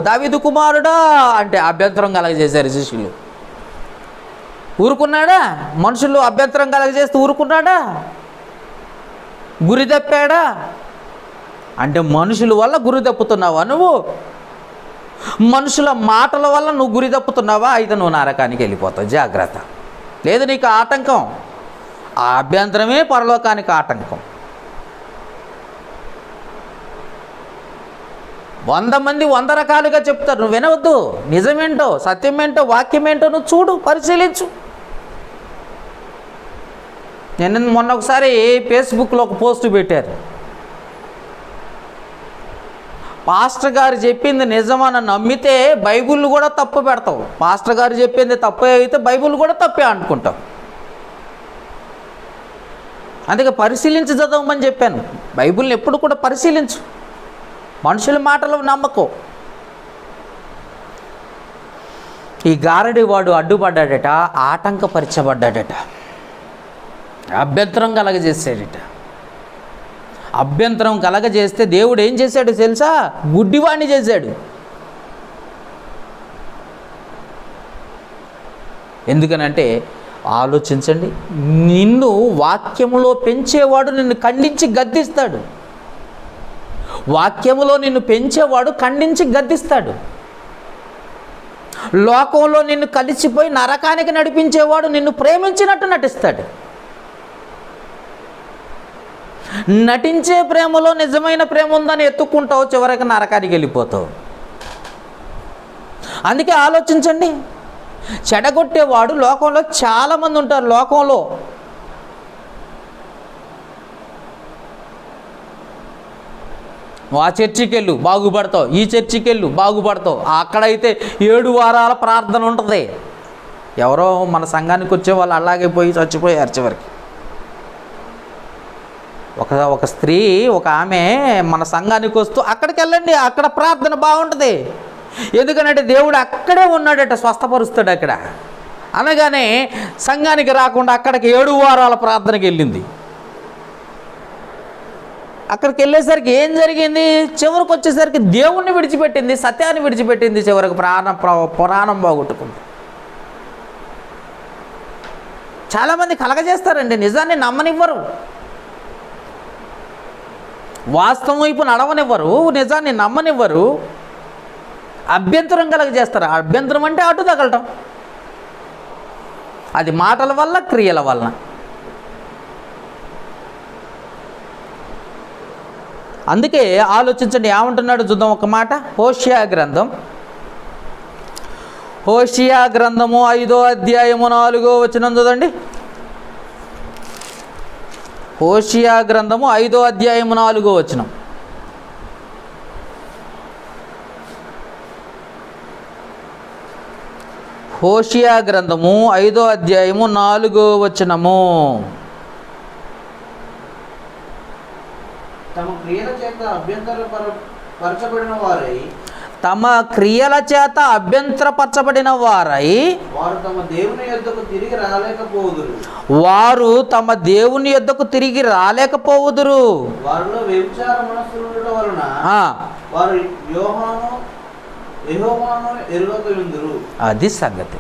దావీదు కుమారుడా అంటే అభ్యంతరం కలగజేశారు శిష్యులు. ఊరుకున్నాడా? మనుషులు అభ్యంతరం కలగజేస్తూ ఊరుకున్నాడా? గురి తప్పాడా? అంటే మనుషుల వల్ల గురి తప్పుతున్నావా నువ్వు? మనుషుల మాటల వల్ల నువ్వు గురి తప్పుతున్నావా? అయితే నువ్వు నరకానికి వెళ్ళిపోతావు. జాగ్రత్త. లేదు, నీకు ఆటంకం. ఆ అభ్యంతరమే పరలోకానికి ఆటంకం. 100 మంది 100 రకాలుగా చెప్తారు, నువ్వు వినవద్దు. నిజమేంటో, సత్యమేంటో, వాక్యమేంటో నువ్వు చూడు, పరిశీలించు. నేను మొన్న ఒకసారి ఫేస్బుక్లో ఒక పోస్ట్ పెట్టారు. పాస్టర్ గారు చెప్పింది నిజమని నమ్మితే బైబిల్ కూడా తప్పు పెడతావు. పాస్టర్ గారు చెప్పింది తప్పే అయితే బైబిల్ కూడా తప్పే అనుకుంటావు. అందుకే పరిశీలించి చదవమని చెప్పాను. బైబిల్ని ఎప్పుడు కూడా పరిశీలించు, మనుషుల మాటలు నమ్మకు. ఈ గారడి వాడు అడ్డుపడ్డాడట, ఆటంకపరచబడ్డాడట, అభ్యంతరం కలగజేసాడట. అభ్యంతరం కలగజేస్తే దేవుడు ఏం చేశాడు తెలుసా? గుడ్డివాణ్ణి చేశాడు. ఎందుకనంటే ఆలోచించండి, నిన్ను వాక్యములో పెంచేవాడు నిన్ను ఖండించి గద్దిస్తాడు. వాక్యములో నిన్ను పెంచేవాడు ఖండించి గద్దిస్తాడు. లోకంలో నిన్ను కలిసిపోయి నరకానికి నడిపించేవాడు నిన్ను ప్రేమించినట్టు నటిస్తాడు. నటించే ప్రేమలో నిజమైన ప్రేమ ఉందని ఎత్తుక్కుంటావు, చివరికి నరకానికి వెళ్ళిపోతావు. అందుకే ఆలోచించండి. చెడగొట్టేవాడు లోకంలో చాలామంది ఉంటారు. లోకంలో ఆ చర్చికి వెళ్ళు బాగుపడతావు, ఈ చర్చికి వెళ్ళు బాగుపడతావు. అక్కడైతే 7 వారాల ప్రార్థన ఉంటుంది. ఎవరో మన సంఘానికి వచ్చే వాళ్ళు అలాగే పోయి చచ్చిపోయారు చివరికి. ఒక స్త్రీ, ఒక ఆమె మన సంఘానికి వస్తూ అక్కడికి వెళ్ళండి, అక్కడ ప్రార్థన బాగుంటుంది. ఎందుకంటే దేవుడు అక్కడే ఉన్నాడట, స్వస్థపరుస్తాడు అక్కడ. అనగానే సంఘానికి రాకుండా అక్కడికి 7 వారాల ప్రార్థనకి వెళ్ళింది. అక్కడికి వెళ్ళేసరికి ఏం జరిగింది? చివరికి వచ్చేసరికి దేవుణ్ణి విడిచిపెట్టింది, సత్యాన్ని విడిచిపెట్టింది, చివరికి పురాణం బాగొట్టుకుంది. చాలామంది కలగజేస్తారండి, నిజాన్ని నమ్మనివ్వరు, వాస్తవం వైపు నడవనివ్వరు, నిజాన్ని నమ్మనివ్వరు. అభ్యంతరం కలగజేస్తారు. అభ్యంతరం అంటే అడ్డు తగలటం, అది మాటల వల్ల క్రియల వలన. అందుకే ఆలోచించండి, ఏమంటున్నాడు చూద్దాం ఒక మాట. హోషియా గ్రంథము 5వ అధ్యాయము 4వ వచనం చూడండి. హోషియా గ్రంథము 5వ అధ్యాయము 4వ వచనం. హోషియా గ్రంథము 5వ అధ్యాయము 4వ వచనము. తమ క్రియల చేత అభ్యంతరపరచబడిన వారై వారు తమ దేవుని యొద్దకు తిరిగి రాలేకపోవుదురు. వారిలో వ్యభిచార మనస్సులు ఉండటం వలన వారు యెహోవాను ఎరుగకయుందురు. అది సంగతి.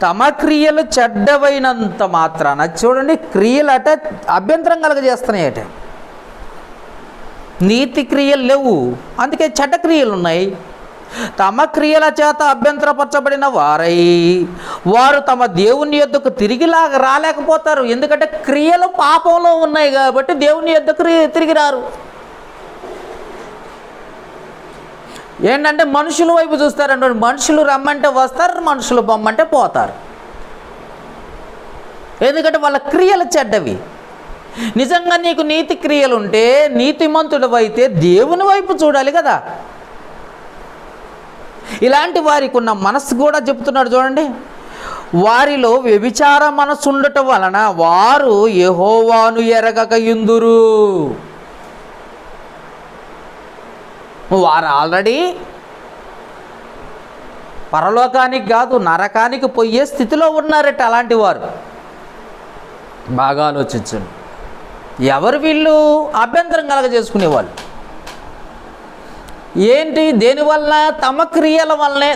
తమ క్రియలు చెడ్డవైనంత మాత్రాన, చూడండి, క్రియలు అట అభ్యంతరం కలగజేస్తున్నాయట. నీతి క్రియలు లేవు, అందుకే చెడ్డ క్రియలు ఉన్నాయి. తమ క్రియల చేత అభ్యంతరపరచబడిన వారై వారు తమ దేవుని యొద్దకు తిరిగిలాగా రాలేకపోతారు. ఎందుకంటే క్రియలు పాపంలో ఉన్నాయి కాబట్టి దేవుని యొద్దకు తిరిగి రారు. ఏంటంటే మనుషుల వైపు చూస్తారంటే, మనుషులు రమ్మంటే వస్తారు, మనుషులు బొమ్మంటే పోతారు. ఎందుకంటే వాళ్ళ క్రియలు చెడ్డవి. నిజంగా నీకు నీతి క్రియలు ఉంటే, నీతిమంతుడు అయితే దేవుని వైపు చూడాలి కదా. ఇలాంటి వారికి ఉన్న మనస్సు కూడా చెప్తున్నాడు చూడండి. వారిలో వ్యభిచార మనస్సు ఉండటం వలన వారు యెహోవాను ఎరగకయుందురు. వారు ఆల్రెడీ పరలోకానికి కాదు నరకానికి పోయే స్థితిలో ఉన్నారట. అలాంటి వారు బాగా ఆలోచించండి. ఎవరు వీళ్ళు? అభ్యంతరం కలగజేసుకునేవాళ్ళు. ఏంటి? దేనివల్ల? తమ క్రియల వల్లనే,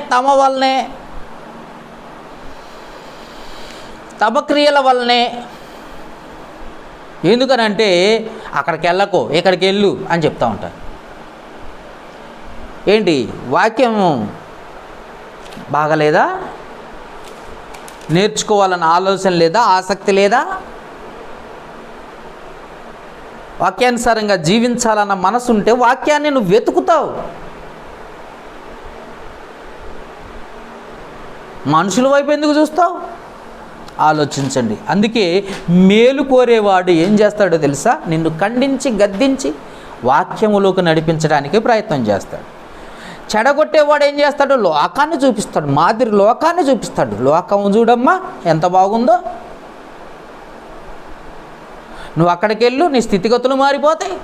తమ క్రియల వల్లనే. ఎందుకనంటే అక్కడికి వెళ్ళకు, ఇక్కడికి వెళ్ళు అని చెప్తూ ఉంటారు. ఏంటి? వాక్యం బాగలేదా? నేర్చుకోవాలన్న ఆలోచన లేదా? ఆసక్తి లేదా? వాక్యానుసారంగా జీవించాలన్న మనసు ఉంటే వాక్యాన్ని నువ్వు వెతుకుతావు. మనుషుల వైపు ఎందుకు చూస్తావు? ఆలోచించండి. అందుకే మేలు కోరేవాడు ఏం చేస్తాడో తెలుసా? నిన్ను ఖండించి గద్దించి వాక్యములోకి నడిపించడానికి ప్రయత్నం చేస్తాడు. చెడగొట్టేవాడు ఏం చేస్తాడు? లోకాన్ని చూపిస్తాడు, మాదిరి లోకాన్ని చూపిస్తాడు. లోకం చూడమ్మా ఎంత బాగుందో, నువ్వు అక్కడికి వెళ్ళు నీ స్థితిగతులు మారిపోతాయి,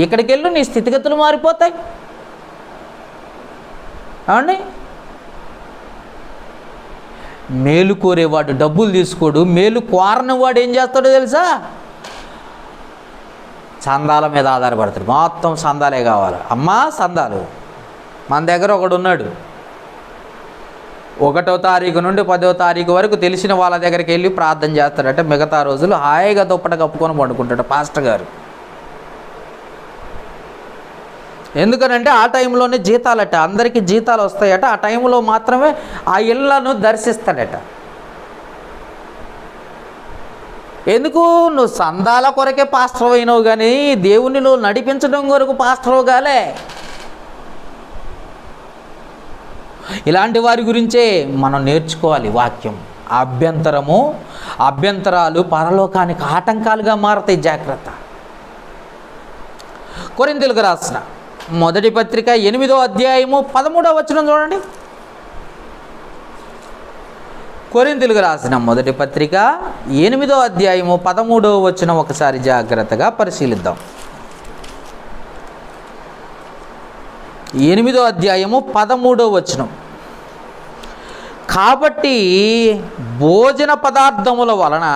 ఇక్కడికి వెళ్ళు నీ స్థితిగతులు మారిపోతాయి. అవునండి. మేలు కోరేవాడు డబ్బులు తీసుకోడు. మేలు కోరనివాడు ఏం చేస్తాడో తెలుసా? చందాల మీద ఆధారపడతాడు. మొత్తం చందాలే కావాలి. అమ్మా చందాలు. మన దగ్గర ఒకడు ఉన్నాడు, 1వ తారీఖు నుండి 10వ తారీఖు వరకు తెలిసిన వాళ్ళ దగ్గరికి వెళ్ళి ప్రార్థన చేస్తాడట. మిగతా రోజులు హాయిగా దుప్పట కప్పుకొని పండుకుంటాడు పాస్టర్ గారు. ఎందుకనంటే ఆ టైంలోనే జీతాలట, అందరికీ జీతాలు వస్తాయట. ఆ టైంలో మాత్రమే ఆ ఇళ్లను దర్శిస్తాడట. ఎందుకు? నువ్వు సందాల కొరకే పాస్టర్ అయినావు కానీ దేవునిలో నడిపించడం కొరకు పాస్టర్ కాలే. ఇలాంటి వారి గురించే మనం నేర్చుకోవాలి వాక్యం. అభ్యంతరాలు పరలోకానికి ఆటంకాలుగా మారతాయి. జాగ్రత్త. కొరింథీయులకు రాసిన మొదటి పత్రిక 8వ అధ్యాయము 13వ వచనం చూడండి. కొరింథీయులకు రాసిన మొదటి పత్రిక 8వ అధ్యాయము 13వ వచనం ఒకసారి జాగ్రత్తగా పరిశీలిద్దాం. 8వ అధ్యాయము 13వ వచనం. కాబట్టి భోజన పదార్థముల వలన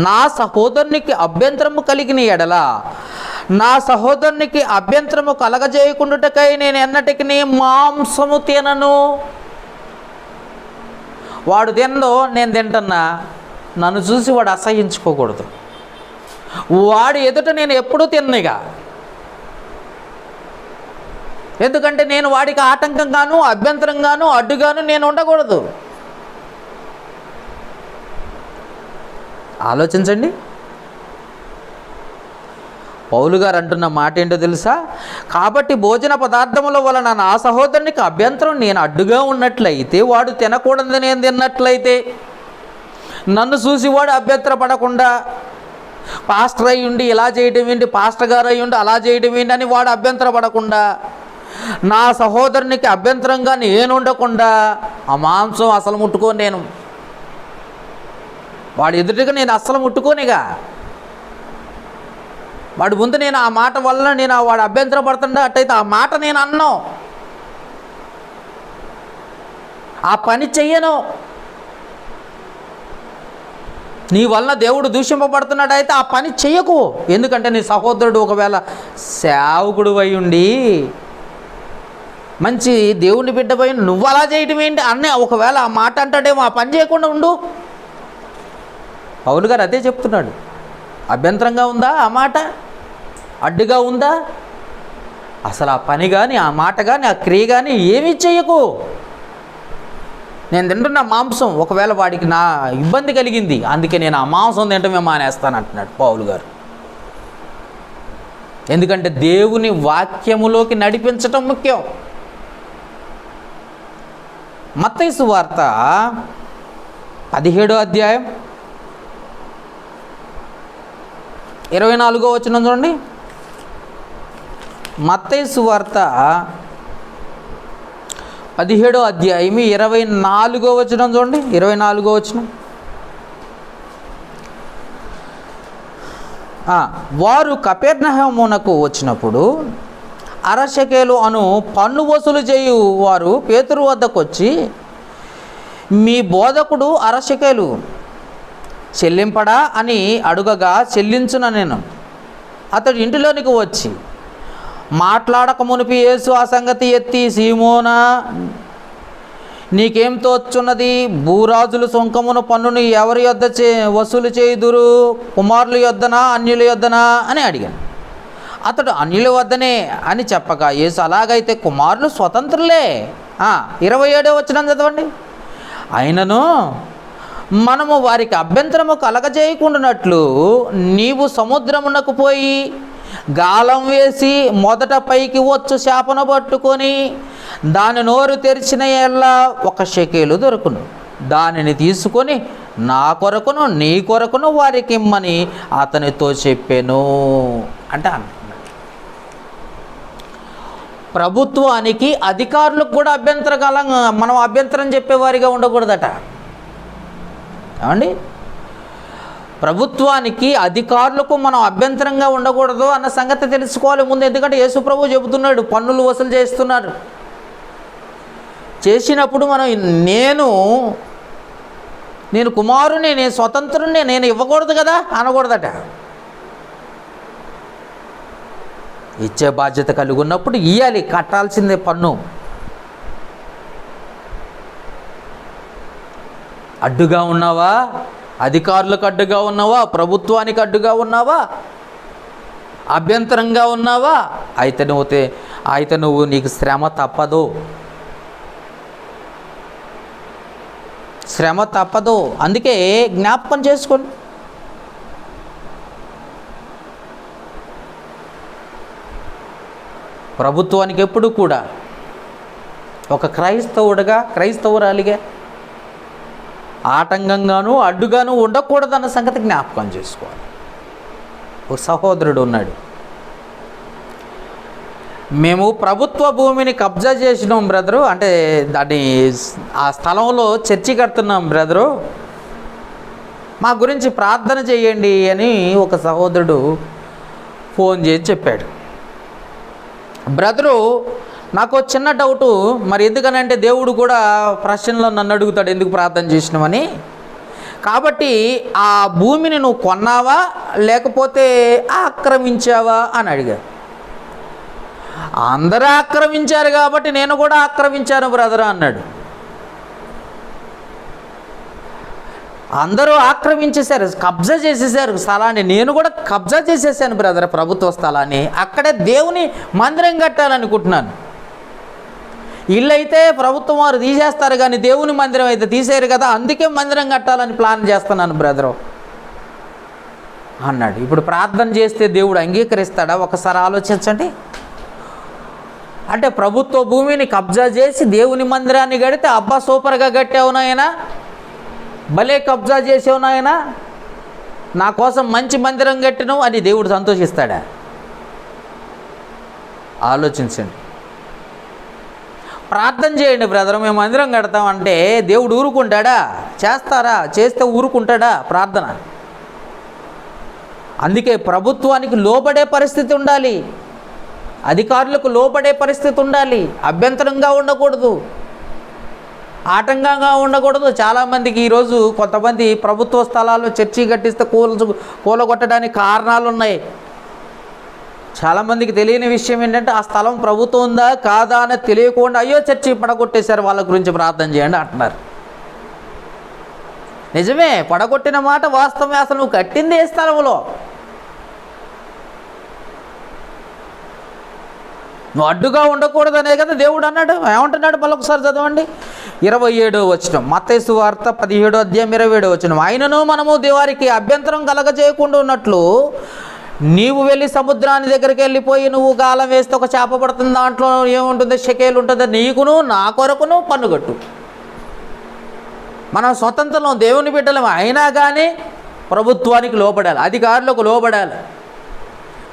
నా సహోదరునికి అభ్యంతరము కలిగిన ఎడల నా సహోదరునికి అభ్యంతరము కలగజేయకుండాటకై నేను ఎన్నటికి మాంసము తినను. వాడు తినదో నేను తింటున్నా, నన్ను చూసి వాడు అసహించుకోకూడదు. వాడు ఎదుట నేను ఎప్పుడూ తిన్నగా. ఎందుకంటే నేను వాడికి ఆటంకంగాను, అభ్యంతరంగాను, అడ్డుగాను నేను ఉండకూడదు. ఆలోచించండి. పౌలు గారు అంటున్న మాట ఏంటో తెలుసా? కాబట్టి భోజన పదార్థముల వలన నా సహోదరునికి అభ్యంతరం నేను అడ్డుగా ఉన్నట్లయితే, వాడు తినకూడదని నేను తిన్నట్లయితే, నన్ను చూసి వాడు అభ్యంతర పడకుండా, పాస్టర్ అయి ఉండి ఇలా చేయడం ఏంటి, పాస్టర్ గారు అయి ఉండి అలా చేయడం ఏంటి అని వాడు అభ్యంతర పడకుండా, నా సహోదరునికి అభ్యంతరంగా నేను ఉండకుండా ఆ మాంసం అసలు ముట్టుకోను. నేను వాడు ఎదుటిగా నేను అస్సలు ముట్టుకోనిగా. వాడి ముందు నేను ఆ మాట వల్ల నేను వాడు అభ్యంతర పడుతుండే అట్టయితే ఆ మాట నేను అన్నాను, ఆ పని చెయ్యను. నీ వలన దేవుడు దూషింపబడుతున్నాడు అయితే ఆ పని చెయ్యకు. ఎందుకంటే నీ సహోదరుడు ఒకవేళ సేవకుడు అయి ఉండి మంచి దేవుని బిడ్డ పోయి నువ్వు అలా చేయడం ఏంటి అన్నీ ఒకవేళ ఆ మాట అంటాడేమో, ఆ పని చేయకుండా ఉండు. పౌలు గారు అదే చెప్తున్నాడు. అభ్యంతరంగా ఉందా ఆ మాట, అడ్డుగా ఉందా, అసలు ఆ పని కానీ, ఆ మాట కానీ, ఆ క్రియ కానీ ఏమీ చెయ్యకు. నేను తింటున్న మాంసం ఒకవేళ వాడికి నా ఇబ్బంది కలిగింది, అందుకే నేను ఆ మాంసం తింటమే మానేస్తాను అంటున్నాడు పౌలు గారు. ఎందుకంటే దేవుని వాక్యములోకి నడిపించటం ముఖ్యం. మత్తయి సువార్త 17వ అధ్యాయం 24వ వచనం చూడండి. మత్తయి సువార్త 17వ అధ్యాయం 24వ వచనం చూడండి. 24వ వచనం. వారు కపెర్నహూమునకు వచ్చినప్పుడు అరశకేలు అను పన్ను వసూలు చేయు వారు పేతురు వద్దకు వచ్చి, మీ బోధకుడు అరశకేలు చెల్లింపడా అని అడుగగా, చెల్లించున నేను. అతడు ఇంటిలోనికి వచ్చి మాట్లాడక మునిపి యేసు ఆ సంగతి ఎత్తి, సీమోనా నీకేం తోచున్నది? భూరాజులు సుంకమును పన్నును ఎవరి యొద్ద వసూలు చేయుదురు? కుమారుల యొద్దనా అన్యుల యొద్దనా అని అడిగాను. అతడు అన్యుల వద్దనే అని చెప్పగా, యేసు అలాగైతే కుమారులు స్వతంత్రులే. 27వ వచనం చదవండి. అయినను మనము వారికి అభ్యంతరము కలగజేయకుండానట్లు నీవు సముద్రమునకు పోయి గాలం వేసి మొదట పైకి వచ్చు చేపను పట్టుకొని దాని నోరు తెరిచిన ఎల్ల 1 షెకెలు దొరుకును. దానిని తీసుకొని నా కొరకును నీ కొరకును వారికి ఇమ్మని అతనితో చెప్పాను అంటే అంటున్నాడు. ప్రభుత్వానికి, అధికారులకు కూడా మనం అభ్యంతరం చెప్పేవారిగా ఉండకూడదట. ఏమండి? ప్రభుత్వానికి, అధికారులకు మనం అభ్యంతరంగా ఉండకూడదు అన్న సంగతి తెలుసుకోవాలి ముందు. ఎందుకంటే యేసు ప్రభువు చెబుతున్నాడు, పన్నులు వసూలు చేస్తున్నారు. చేసినప్పుడు మనం నేను కుమారుని, నేను స్వతంత్రుని, నేను ఇవ్వకూడదు కదా అనకూడదట. ఇచ్చే బాధ్యత కలిగి ఉన్నప్పుడు ఇవ్వాలి, కట్టాల్సిందే పన్ను. అడ్డుగా ఉన్నావా? అధికారులకు అడ్డుగా ఉన్నావా? ప్రభుత్వానికి అడ్డుగా ఉన్నావా? అభ్యంతరంగా ఉన్నావా? అయితే నువ్వు నీకు శ్రమ తప్పదు. శ్రమ తప్పదు. అందుకే జ్ఞాపకం చేసుకోండి. ప్రభుత్వానికి ఎప్పుడు కూడా ఒక క్రైస్తవురాలిగా ఆటంకంగాను అడ్డుగాను ఉండకూడదన్న సంగతి జ్ఞాపకం చేసుకోవాలి. ఒక సహోదరుడు ఉన్నాడు, మేము ప్రభుత్వ భూమిని కబ్జా చేసినాం బ్రదరు, అంటే దాన్ని ఆ స్థలంలో చర్చి కడుతున్నాం బ్రదరు, మా గురించి ప్రార్థన చేయండి అని ఒక సహోదరుడు ఫోన్ చేసి చెప్పాడు. బ్రదరు, నాకు చిన్న డౌటు, మరి ఎందుకనంటే దేవుడు కూడా ప్రశ్నలో నన్ను అడుగుతాడు ఎందుకు ప్రార్థన చేసినామని. కాబట్టి ఆ భూమిని నువ్వు కొన్నావా లేకపోతే ఆక్రమించావా అని అడిగారు. అందరూ ఆక్రమించారు కాబట్టి నేను కూడా ఆక్రమించాను బ్రదర్ అన్నాడు. అందరూ ఆక్రమించేశారు, కబ్జా చేసేసారు స్థలాన్ని, నేను కూడా కబ్జా చేసేసాను బ్రదర్ ప్రభుత్వ స్థలాన్ని, అక్కడే దేవుని మందిరం కట్టాలనుకుంటున్నాను. ఇల్లు అయితే ప్రభుత్వం వారు తీసేస్తారు కానీ దేవుని మందిరం అయితే తీసేయరు కదా, అందుకే మందిరం కట్టాలని ప్లాన్ చేస్తున్నాను బ్రదరు అన్నాడు. ఇప్పుడు ప్రార్థన చేస్తే దేవుడు అంగీకరిస్తాడా? ఒకసారి ఆలోచించండి. అంటే ప్రభుత్వ భూమిని కబ్జా చేసి దేవుని మందిరాన్ని కడితే అబ్బా సూపర్గా కట్టావు నాయనా, భలే కబ్జా చేసావు నాయనా, నా కోసం మంచి మందిరం కట్టినావు అని దేవుడు సంతోషిస్తాడా? ఆలోచించండి. ప్రార్థన చేయండి బ్రదర్, మేము మందిరం కడతామంటే దేవుడు ఊరుకుంటాడా? చేస్తారా? చేస్తే ఊరుకుంటాడా? ప్రార్థన. అందుకే ప్రభుత్వానికి లోబడే పరిస్థితి ఉండాలి, అధికారులకు లోబడే పరిస్థితి ఉండాలి, అభ్యంతరంగా ఉండకూడదు, ఆటంకంగా ఉండకూడదు. చాలామందికి ఈరోజు కొంతమంది ప్రభుత్వ స్థలాల్లో చర్చి కట్టిస్తే కూలగొట్టడానికి కారణాలు ఉన్నాయి. చాలామందికి తెలియని విషయం ఏంటంటే ఆ స్థలం ప్రభుత్వం ఉందా కాదా అని తెలియకుండా అయ్యో చర్చి పడగొట్టేశారు, వాళ్ళ గురించి ప్రార్థన చేయండి అంటున్నారు. నిజమే, పడగొట్టిన మాట వాస్తవమే. అసలు నువ్వు కట్టింది ఏ స్థలంలో? నువ్వు అడ్డుగా ఉండకూడదనే కదా దేవుడు అన్నాడు. ఏమంటున్నాడు మళ్ళొకసారి చదవండి, 27వ వచనం, మత్తయి సువార్త 17వ అధ్యాయం 27వ వచనం. ఆయనను మనము వారికి అభ్యంతరం కలగజేయకుండా ఉన్నట్లు నీవు వెళ్ళి సముద్రాన్ని దగ్గరికి వెళ్ళిపోయి నువ్వు గాలం వేస్తే ఒక చేప పడుతుంది, దాంట్లో ఏముంటుంది? షెకేలు ఉంటుంది, నీకును నా కొరకును పన్ను కట్టు. మనం స్వతంత్రం దేవుని బిడ్డలం అయినా కానీ ప్రభుత్వానికి లోబడాలి, అధికారులకు లోబడాలి.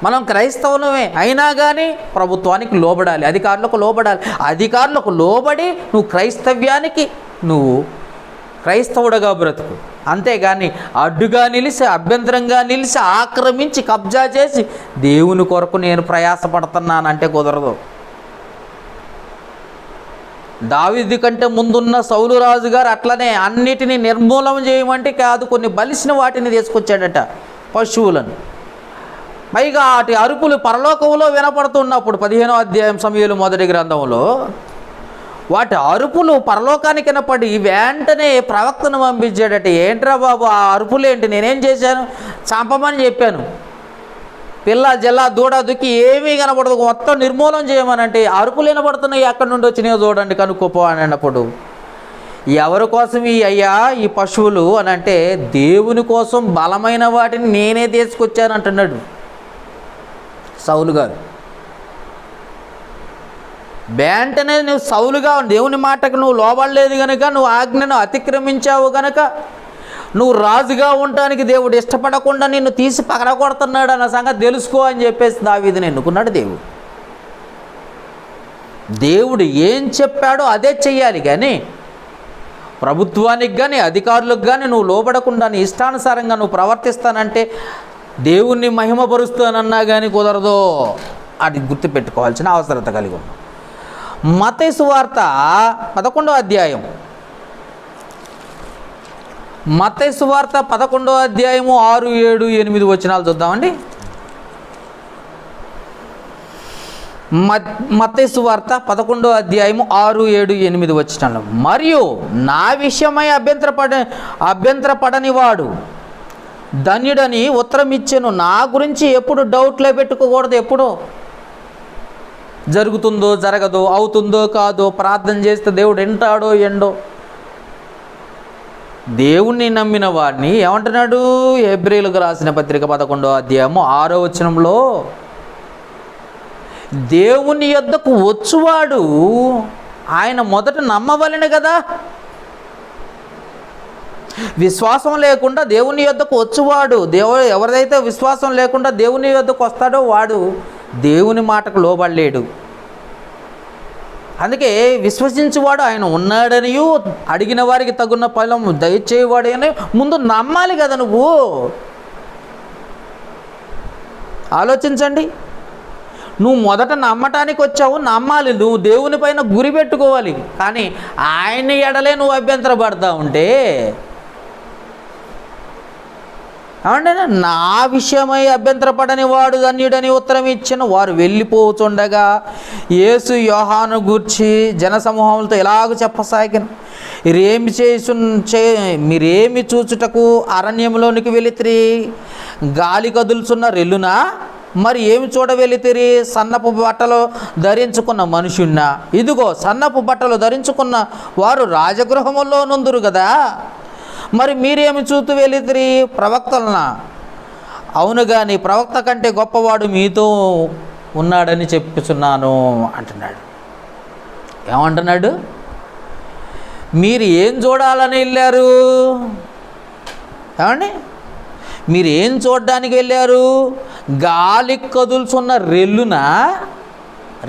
మనం క్రైస్తవులమే అయినా కానీ ప్రభుత్వానికి లోబడాలి, అధికారులకు లోబడాలి. అధికారులకు లోబడి నువ్వు క్రైస్తవ్యానికి నువ్వు క్రైస్తవుడుగా బ్రతుకు. అంతేగాని అడ్డుగా నిలిచి, అభ్యంతరంగా నిలిచి, ఆక్రమించి, కబ్జా చేసి దేవుని కొరకు నేను ప్రయాసపడుతున్నానంటే కుదరదు. దావీదు కంటే ముందున్న సౌలు రాజు గారు అట్లనే అన్నిటినీ నిర్మూలన చేయమంటే కాదు, కొన్ని బలిసిన వాటిని తీసుకొచ్చాడట, పశువులను. పైగా వాటి అరుపులు పరలోకంలో వినపడుతున్నప్పుడు 15వ అధ్యాయం సమూయేలు మొదటి గ్రంథంలో వాటి అరుపులు పరలోకానికి వినపడి వెంటనే ప్రవక్తను పంపించాడట. ఏంట్రా బాబు ఆ అరుపులేంటి? నేనేం చేశాను? చంపమని చెప్పాను. పిల్ల జల్ల దూడ దుక్కి ఏమీ కనపడదు, మొత్తం నిర్మూలన చేయమనంటే అరుపులు వినపడుతున్నాయి, ఎక్కడి నుండి వచ్చినాయో చూడండి, కనుక్కోపో అని అన్నప్పుడు ఎవరి కోసం ఈ అయ్యా ఈ పశువులు అని అంటే దేవుని కోసం బలమైన వాటిని నేనే తీసుకొచ్చాను అంటున్నాడు సౌలు గారు. వెంటనే నువ్వు సౌలుగా దేవుని మాటకు నువ్వు లోబడలేదు కనుక, నువ్వు ఆజ్ఞను అతిక్రమించావు కనుక, నువ్వు రాజుగా ఉండటానికి దేవుడు ఇష్టపడకుండా నిన్ను తీసి పగలగొడుతున్నాడు అన్న సంగతి తెలుసుకో అని చెప్పేసి దావీదుని ఎన్నుకున్నాడు దేవుడు. దేవుడు ఏం చెప్పాడో అదే చెయ్యాలి కానీ ప్రభుత్వానికి కానీ అధికారులకు కానీ నువ్వు లోబడకుండా నీ ఇష్టానుసారంగా నువ్వు ప్రవర్తిస్తానంటే దేవుణ్ణి మహిమపరుస్తానన్నా కానీ కుదరదు. అది గుర్తుపెట్టుకోవాల్సిన అవసరత కలిగి ఉంది. మత్తయి సువార్త 11వ అధ్యాయం, మత్తయి సువార్త 11వ అధ్యాయము 6, 7, 8 వచనాలు చూద్దామండి. మత్తయి సువార్త 11వ అధ్యాయము 6, 7, 8 వచనాలు. మరియు నా విషయమై అభ్యంతరపడని వాడు ధన్యుడని ఉత్తరం ఇచ్చాను. నా గురించి ఎప్పుడు డౌట్లే పెట్టుకోకూడదు. ఎప్పుడు జరుగుతుందో జరగదో, అవుతుందో కాదో, ప్రార్థన చేస్తే దేవుడు వింటాడో ఎండో. దేవుణ్ణి నమ్మిన వాడిని ఏమంటున్నాడు? హెబ్రీయులకు రాసిన పత్రిక 11వ అధ్యాయము 6వ వచనంలో దేవుని యొద్దకు వచ్చువాడు ఆయన మొదట నమ్మవలెను కదా. విశ్వాసం లేకుండా దేవుని యొద్దకు వచ్చువాడు, ఎవరిదైతే విశ్వాసం లేకుండా దేవుని యొద్దకు వస్తాడో వాడు దేవుని మాటకు లోబడలేడు. అందుకే విశ్వసించువాడు ఆయన ఉన్నాడనియు అడిగిన వారికి తగున్న ఫలం దయచేవాడు అని ముందు నమ్మాలి కదా. నువ్వు ఆలోచించండి. నువ్వు మొదట నమ్మటానికి వచ్చావు, నమ్మాలి. నువ్వు దేవుని పైన గురి పెట్టుకోవాలి. కానీ ఆయన ఎడలే నువ్వు అభ్యంతరపడతా ఉంటే ఏమంటే నా విషయమై అభ్యంతరపడని వాడు ధన్యుడని ఉత్తరం ఇచ్చిన వారు వెళ్ళిపోతుండగా యేసు యోహాను గూర్చి జనసమూహములతో ఎలాగ చెప్పసాగిన, మీరేమి చూచుటకు అరణ్యంలోనికి వెళితిరి? గాలి కదులుచున్న రెల్లునా? మరి ఏమి చూడవెళితిరి? సన్నపు బట్టలు ధరించుకున్న మనుషున్నా? ఇదిగో సన్నపు బట్టలు ధరించుకున్న వారు రాజగృహములో నుందురు కదా. మరి మీరేమి చూతూ వెళితిరి? ప్రవక్తలనా? అవును కానీ ప్రవక్త కంటే గొప్పవాడు మీతో ఉన్నాడని చెప్పుచున్నాను అంటున్నాడు. ఏమంటున్నాడు? మీరు ఏం చూడాలని వెళ్ళారు? ఏమండి, మీరు ఏం చూడడానికి వెళ్ళారు? గాలి కదులుచున్న రెల్లునా?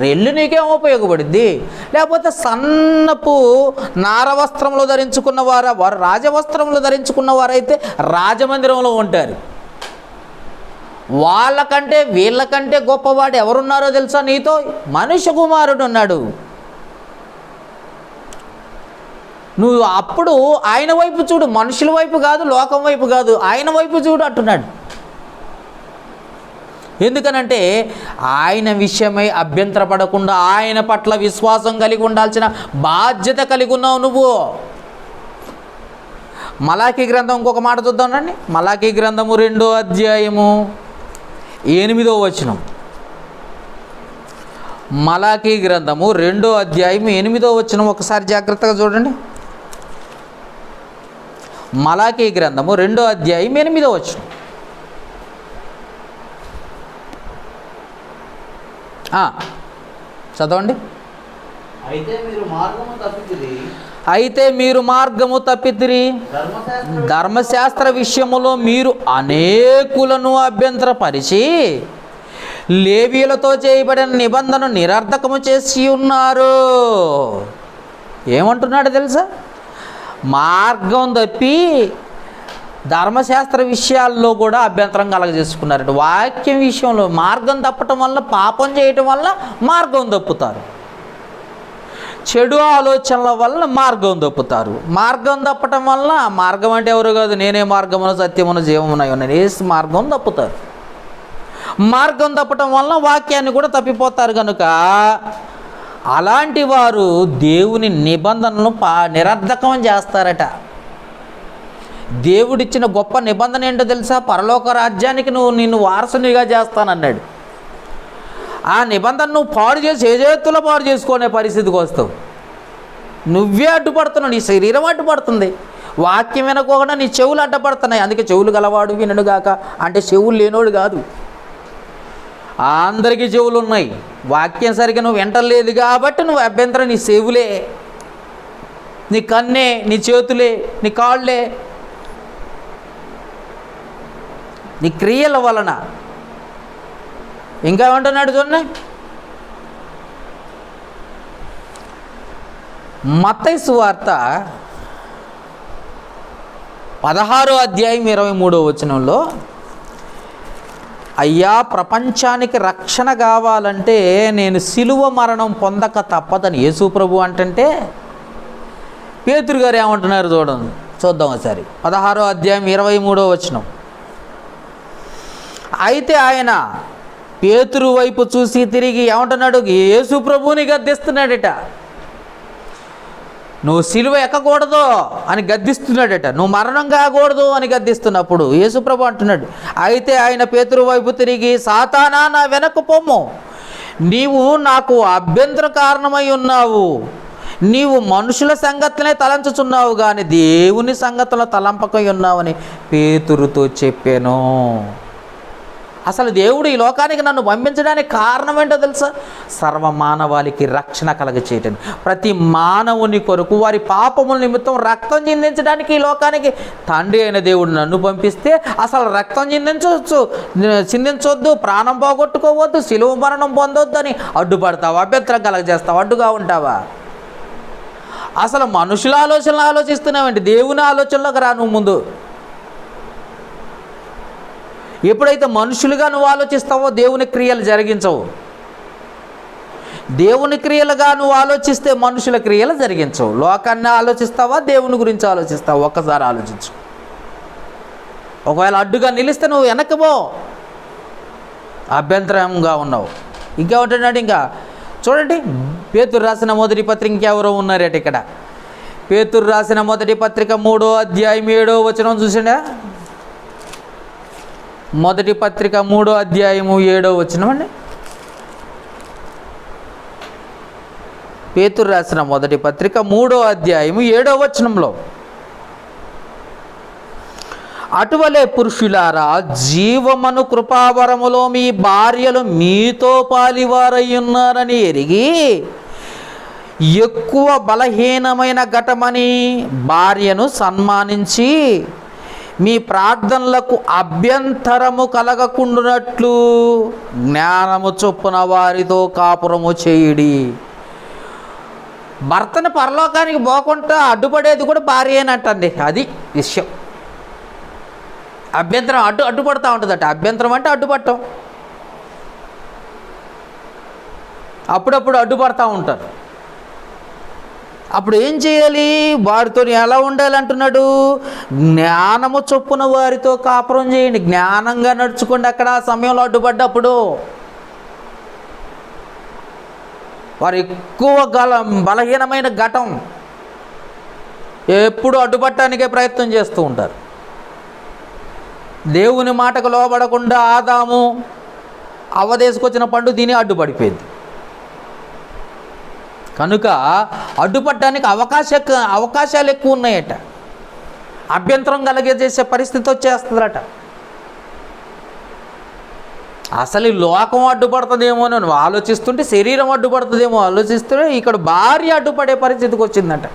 రెల్లు నీకేం ఉపయోగపడుద్ది? లేకపోతే సన్నపు నారవస్త్రంలో ధరించుకున్న వారు రాజవస్త్రంలో ధరించుకున్న వారైతే రాజమందిరంలో ఉంటారు. వాళ్ళకంటే వీళ్ళకంటే గొప్పవాడు ఎవరున్నారో తెలుసా నీతో? మనుష్య కుమారుడు ఉన్నాడు. నువ్వు అప్పుడు ఆయన వైపు చూడు, మనుషుల వైపు కాదు, లోకం వైపు కాదు, ఆయన వైపు చూడు అంటున్నాడు. ఎందుకనంటే ఆయన విషయమై అభ్యంతరపడకుండా ఆయన పట్ల విశ్వాసం కలిగి ఉండాల్సిన బాధ్యత కలిగి ఉన్నావు నువ్వు. మలాకీ గ్రంథం ఇంకొక మాట చూద్దాం రండి. మలాకీ గ్రంథము 2వ అధ్యాయము 8వ వచనం. మలాకీ గ్రంథము 2వ అధ్యాయం 8వ వచనం ఒకసారి జాగ్రత్తగా చూడండి. మలాకీ గ్రంథము 2వ అధ్యాయం 8వ వచనం. చదవండి. అయితే మీరు మార్గము తప్పితిరి, ధర్మశాస్త్ర విషయములో మీరు అనేకులను అభ్యంతరపరిచి లేవీయులతో చేయబడిన నిబంధన నిరర్ధకము చేసి ఉన్నారు. ఏమంటున్నాడు తెలుసా? మార్గం తప్పి ధర్మశాస్త్ర విషయాల్లో కూడా అభ్యంతరం కలగజేసుకున్నారంట. వాక్యం విషయంలో మార్గం తప్పటం వల్ల, పాపం చేయటం వల్ల మార్గం తప్పుతారు. చెడు ఆలోచనల వల్ల మార్గం తప్పుతారు. మార్గం తప్పటం వల్ల, మార్గం అంటే ఎవరు కాదు, నేనే మార్గమును సత్యమును జీవమునై ఉన్నాను, వేసి మార్గం తప్పుతారు. మార్గం తప్పటం వల్ల వాక్యాన్ని కూడా తప్పిపోతారు. కనుక అలాంటి వారు దేవుని నిబంధనలను నిరర్ధకం చేస్తారట. దేవుడిచ్చిన గొప్ప నిబంధన ఏంటో తెలుసా? పరలోక రాజ్యానికి నిన్ను వారసునిగా చేస్తానన్నాడు. ఆ నిబంధన నువ్వు పాడు చేసి ఏ చేతుల్లో పాడు చేసుకునే పరిస్థితికి వస్తావు. నువ్వే అడ్డుపడుతున్నావు, నీ శరీరం అడ్డుపడుతుంది. వాక్యం వినకోకుండా నీ చెవులు అడ్డపడుతున్నాయి. అందుకే చెవులు గలవాడు వినడుగాక అంటే చెవులు లేనోడు కాదు, అందరికీ చెవులు ఉన్నాయి. వాక్యం సరిగ్గా నువ్వు వింటలేదు కాబట్టి నువ్వు అభ్యంతరం నీ చెవులే, నీ కన్నే, నీ చేతులే, నీ కాళ్ళే, నీ క్రియల వలన. ఇంకా ఏమంటున్నాడు చూడండి. మత్తయి సువార్త 16వ అధ్యాయం 23వ వచనంలో, అయ్యా ప్రపంచానికి రక్షణ కావాలంటే నేను సిలువ మరణం పొందక తప్పదని యేసు ప్రభు అంటుంటే పేతురు గారు ఏమంటున్నారు చూడండి, చూద్దాం ఒకసారి. 16వ అధ్యాయం 23వ వచనం. అయితే ఆయన పేతురు వైపు చూసి తిరిగి ఏమంటున్నాడు? యేసు ప్రభువుని గద్దిస్తున్నాడట. నువ్వు సిలువ ఎక్కకూడదు అని గద్దిస్తున్నాడట. నువ్వు మరణం కాకూడదు అని గద్దిస్తున్నప్పుడు యేసు ప్రభు అంటున్నాడు. అయితే ఆయన పేతురు వైపు తిరిగి, సాతానా నా వెనక్కు పొమ్ము, నీవు నాకు అభ్యంతర కారణమై ఉన్నావు. నీవు మనుషుల సంగతులనే తలంచుచున్నావు కానీ దేవుని సంగతులను తలంపకై ఉన్నావని పేతురుతో చెప్పాను. అసలు దేవుడు ఈ లోకానికి నన్ను పంపించడానికి కారణం ఏంటో తెలుసా? సర్వమానవాళికి రక్షణ కలగచేయటం. ప్రతి మానవుని కొరకు వారి పాపముల నిమిత్తం రక్తం చిందించడానికి ఈ లోకానికి తండ్రి అయిన దేవుడు నన్ను పంపిస్తే అసలు రక్తం చిందించొద్దు, ప్రాణం పోగొట్టుకోవద్దు, సిలువ మరణం పొందొద్దు అని అడ్డుపడతావా? అభ్యంతరం కలగజేస్తావా? అడ్డుగా ఉంటావా? అసలు మనుషుల ఆలోచనలు ఆలోచిస్తున్నావంటే దేవుని ఆలోచనలోకి రా. నువ్వు ముందు ఎప్పుడైతే మనుషులుగా నువ్వు ఆలోచిస్తావో దేవుని క్రియలు జరిగించవు. దేవుని క్రియలుగా నువ్వు ఆలోచిస్తే మనుషుల క్రియలు జరిగించవు. లోకాన్ని ఆలోచిస్తావా, దేవుని గురించి ఆలోచిస్తావా? ఒక్కసారి ఆలోచించు. ఒకవేళ అడ్డుగా నిలిస్తే నువ్వు వెనక్కిపో, అభ్యంతరంగా ఉన్నావు. ఇంకేమంటున్నాడు? ఇంకా చూడండి, పేతురు రాసిన మొదటి పత్రిక ఇంకెవరో ఉన్నారట ఇక్కడ. పేతురు రాసిన మొదటి పత్రిక 3వ అధ్యాయం 7వ వచనం చూసిండా? మొదటి పత్రిక 3వ అధ్యాయము 7వ వచనం అండి. పేతురు రాసిన మొదటి పత్రిక 3వ అధ్యాయము 7వ వచనంలో, అటువలే పురుషులారా, జీవమను కృపావరములో మీ భార్యలు మీతో పాలివారై ఉన్నారని ఎరిగి, ఎక్కువ బలహీనమైన ఘటమని భార్యను సన్మానించి, మీ ప్రార్థనలకు అభ్యంతరము కలగకుండునట్లు జ్ఞానము చొప్పున వారితో కాపురము చేయుడి. భర్తను పరలోకానికి పోకుండా అడ్డుపడేది కూడా భార్యేనంటండి. అది విషయం. అభ్యంతరం అడ్డుపడుతూ ఉంటుందట. అభ్యంతరం అంటే అడ్డుపడటం. అప్పుడప్పుడు అడ్డుపడతా ఉంటారు. అప్పుడు ఏం చేయాలి? వారితో ఎలా ఉండాలి అంటున్నాడు? జ్ఞానము చొప్పున వారితో కాపురం చేయండి. జ్ఞానంగా నడుచుకోండి. అక్కడ ఆ సమయంలో అడ్డుపడ్డప్పుడు వారు ఎక్కువ బలహీనమైన ఘటం ఎప్పుడు అడ్డుపట్టడానికే ప్రయత్నం చేస్తూ ఉంటారు. దేవుని మాటకు లోబడకుండా ఆదాము అవదేసుకొచ్చిన పండు తిని అడ్డుపడిపోయింది. కనుక అడ్డుపట్టడానికి అవకాశాలు ఎక్కువ ఉన్నాయట. అభ్యంతరం కలిగజేసే పరిస్థితి వచ్చేస్తుందట. అసలు ఈ లోకం అడ్డుపడుతుందేమో అని ఆలోచిస్తుంటే, శరీరం అడ్డుపడుతుందేమో ఆలోచిస్తుంటే, ఇక్కడ భార్య అడ్డుపడే పరిస్థితికి వచ్చిందట.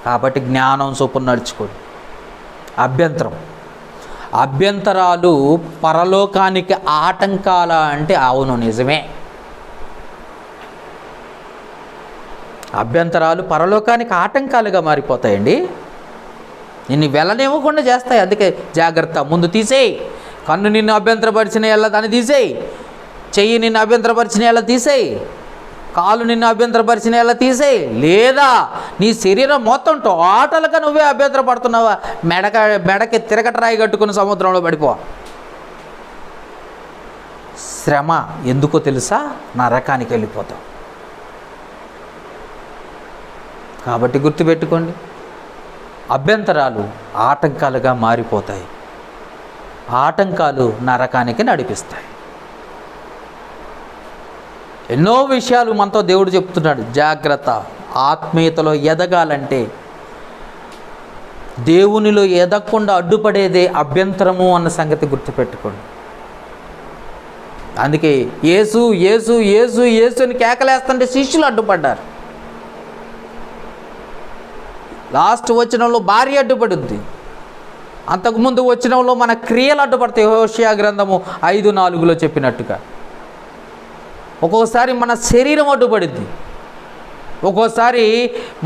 కాబట్టి జ్ఞానం చొప్పున నడుచుకోండి. అభ్యంతరాలు పరలోకానికి ఆటంకాల అంటే అవును, నిజమే. అభ్యంతరాలు పరలోకానికి ఆటంకాలుగా మారిపోతాయండి. నిన్ను వెళ్ళనివ్వకుండా చేస్తాయి. అందుకే జాగ్రత్త. ముందు తీసేయి. కన్ను నిన్ను అభ్యంతరపరిచిన ఎలా దాన్ని తీసేయి. చెయ్యి నిన్ను అభ్యంతరపరిచిన ఎలా తీసేయి. కాలు నిన్ను అభ్యంతరపరిచిన ఎలా తీసేయి. లేదా నీ శరీరం మొత్తం టోటల్గా నువ్వే అభ్యంతరపడుతున్నావా, మెడకి తిరగటరాయి కట్టుకుని సముద్రంలో పడిపో. శ్రమ ఎందుకో తెలుసా? నరకానికి వెళ్ళిపోతావు. కాబట్టి గుర్తుపెట్టుకోండి, అభ్యంతరాలు ఆటంకాలుగా మారిపోతాయి. ఆటంకాలు నరకానికి నడిపిస్తాయి. ఎన్నో విషయాలు మనతో దేవుడు చెప్తున్నాడు. జాగ్రత్త. ఆత్మీయతలో ఎదగాలంటే దేవునిలో ఎదగకుండా అడ్డుపడేదే అభ్యంతరము అన్న సంగతి గుర్తుపెట్టుకోండి. అందుకే యేసు యేసు యేసు యేసు అని కేకలేస్తుంటే శిష్యులు అడ్డుపడ్డారు. లాస్ట్ వచనంలో భార్య అడ్డుపడుద్ది. అంతకుముందు వచనంలో మన క్రియలు అడ్డుపడతాయి. హోషేయ గ్రంథము 5:4 చెప్పినట్టుగా ఒక్కోసారి మన శరీరం అడ్డుపడుద్ది. ఒక్కోసారి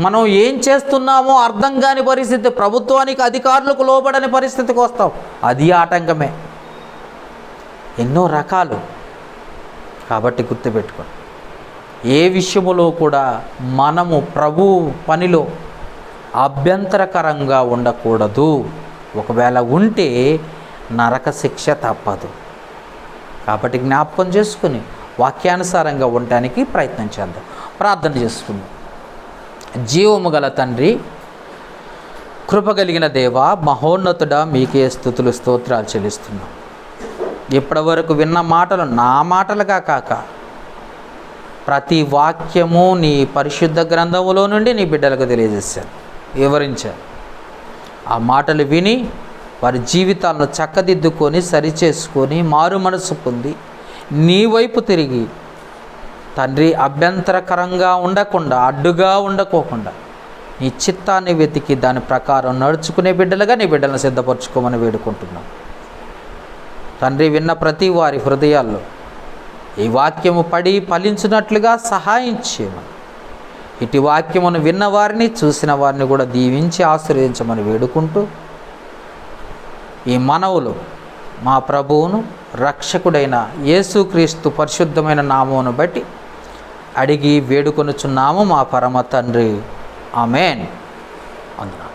మనం ఏం చేస్తున్నామో అర్థం కాని పరిస్థితి, ప్రభుత్వానికి అధికారులకు లోబడని పరిస్థితికి వస్తాం. అది ఆటంకమే. ఎన్నో రకాలు. కాబట్టి గుర్తుపెట్టుకోండి, ఏ విషయములో కూడా మనము ప్రభు పనిలో అభ్యంతరకరంగా ఉండకూడదు. ఒకవేళ ఉంటే నరక శిక్ష తప్పదు. కాబట్టి జ్ఞాపకం చేసుకుని వాక్యానుసారంగా ఉండటానికి ప్రయత్నం చేద్దాం. ప్రార్థన చేసుకుందాం. జీవము గల తండ్రి, కృపగలిగిన దేవ, మహోన్నతుడా, మీకే స్తుతులు స్తోత్రాలు చెల్లిస్తున్నాం. ఇప్పటి వరకు విన్న మాటలు నా మాటలుగా కాక ప్రతి వాక్యము నీ పరిశుద్ధ గ్రంథములో నుండి నీ బిడ్డలకు తెలియజేశాను, వివరించారు. ఆ మాటలు విని వారి జీవితాలను చక్కదిద్దుకొని సరిచేసుకొని మారు మనసు పొంది నీ వైపు తిరిగి తండ్రి అభ్యంతరకరంగా ఉండకుండా, అడ్డుగా ఉండకోకుండా నీ చిత్తాన్ని వెతికి దాని ప్రకారం నడుచుకునే బిడ్డలుగా నీ బిడ్డలను సిద్ధపరచుకోమని వేడుకుంటున్నాం. తండ్రి, విన్న ప్రతి వారి హృదయాల్లో ఈ వాక్యము పడి ఫలించినట్లుగా సహాయం చేయమని, ఇటు వాక్యమును విన్న వారిని చూసిన వారిని కూడా దీవించి ఆశీర్వదించమని వేడుకుంటూ ఈ మనవులు మా ప్రభువును రక్షకుడైన యేసుక్రీస్తు పరిశుద్ధమైన నామమును బట్టి అడిగి వేడుకొనుచున్నాము మా పరమ తండ్రి. ఆమేన్. అందునా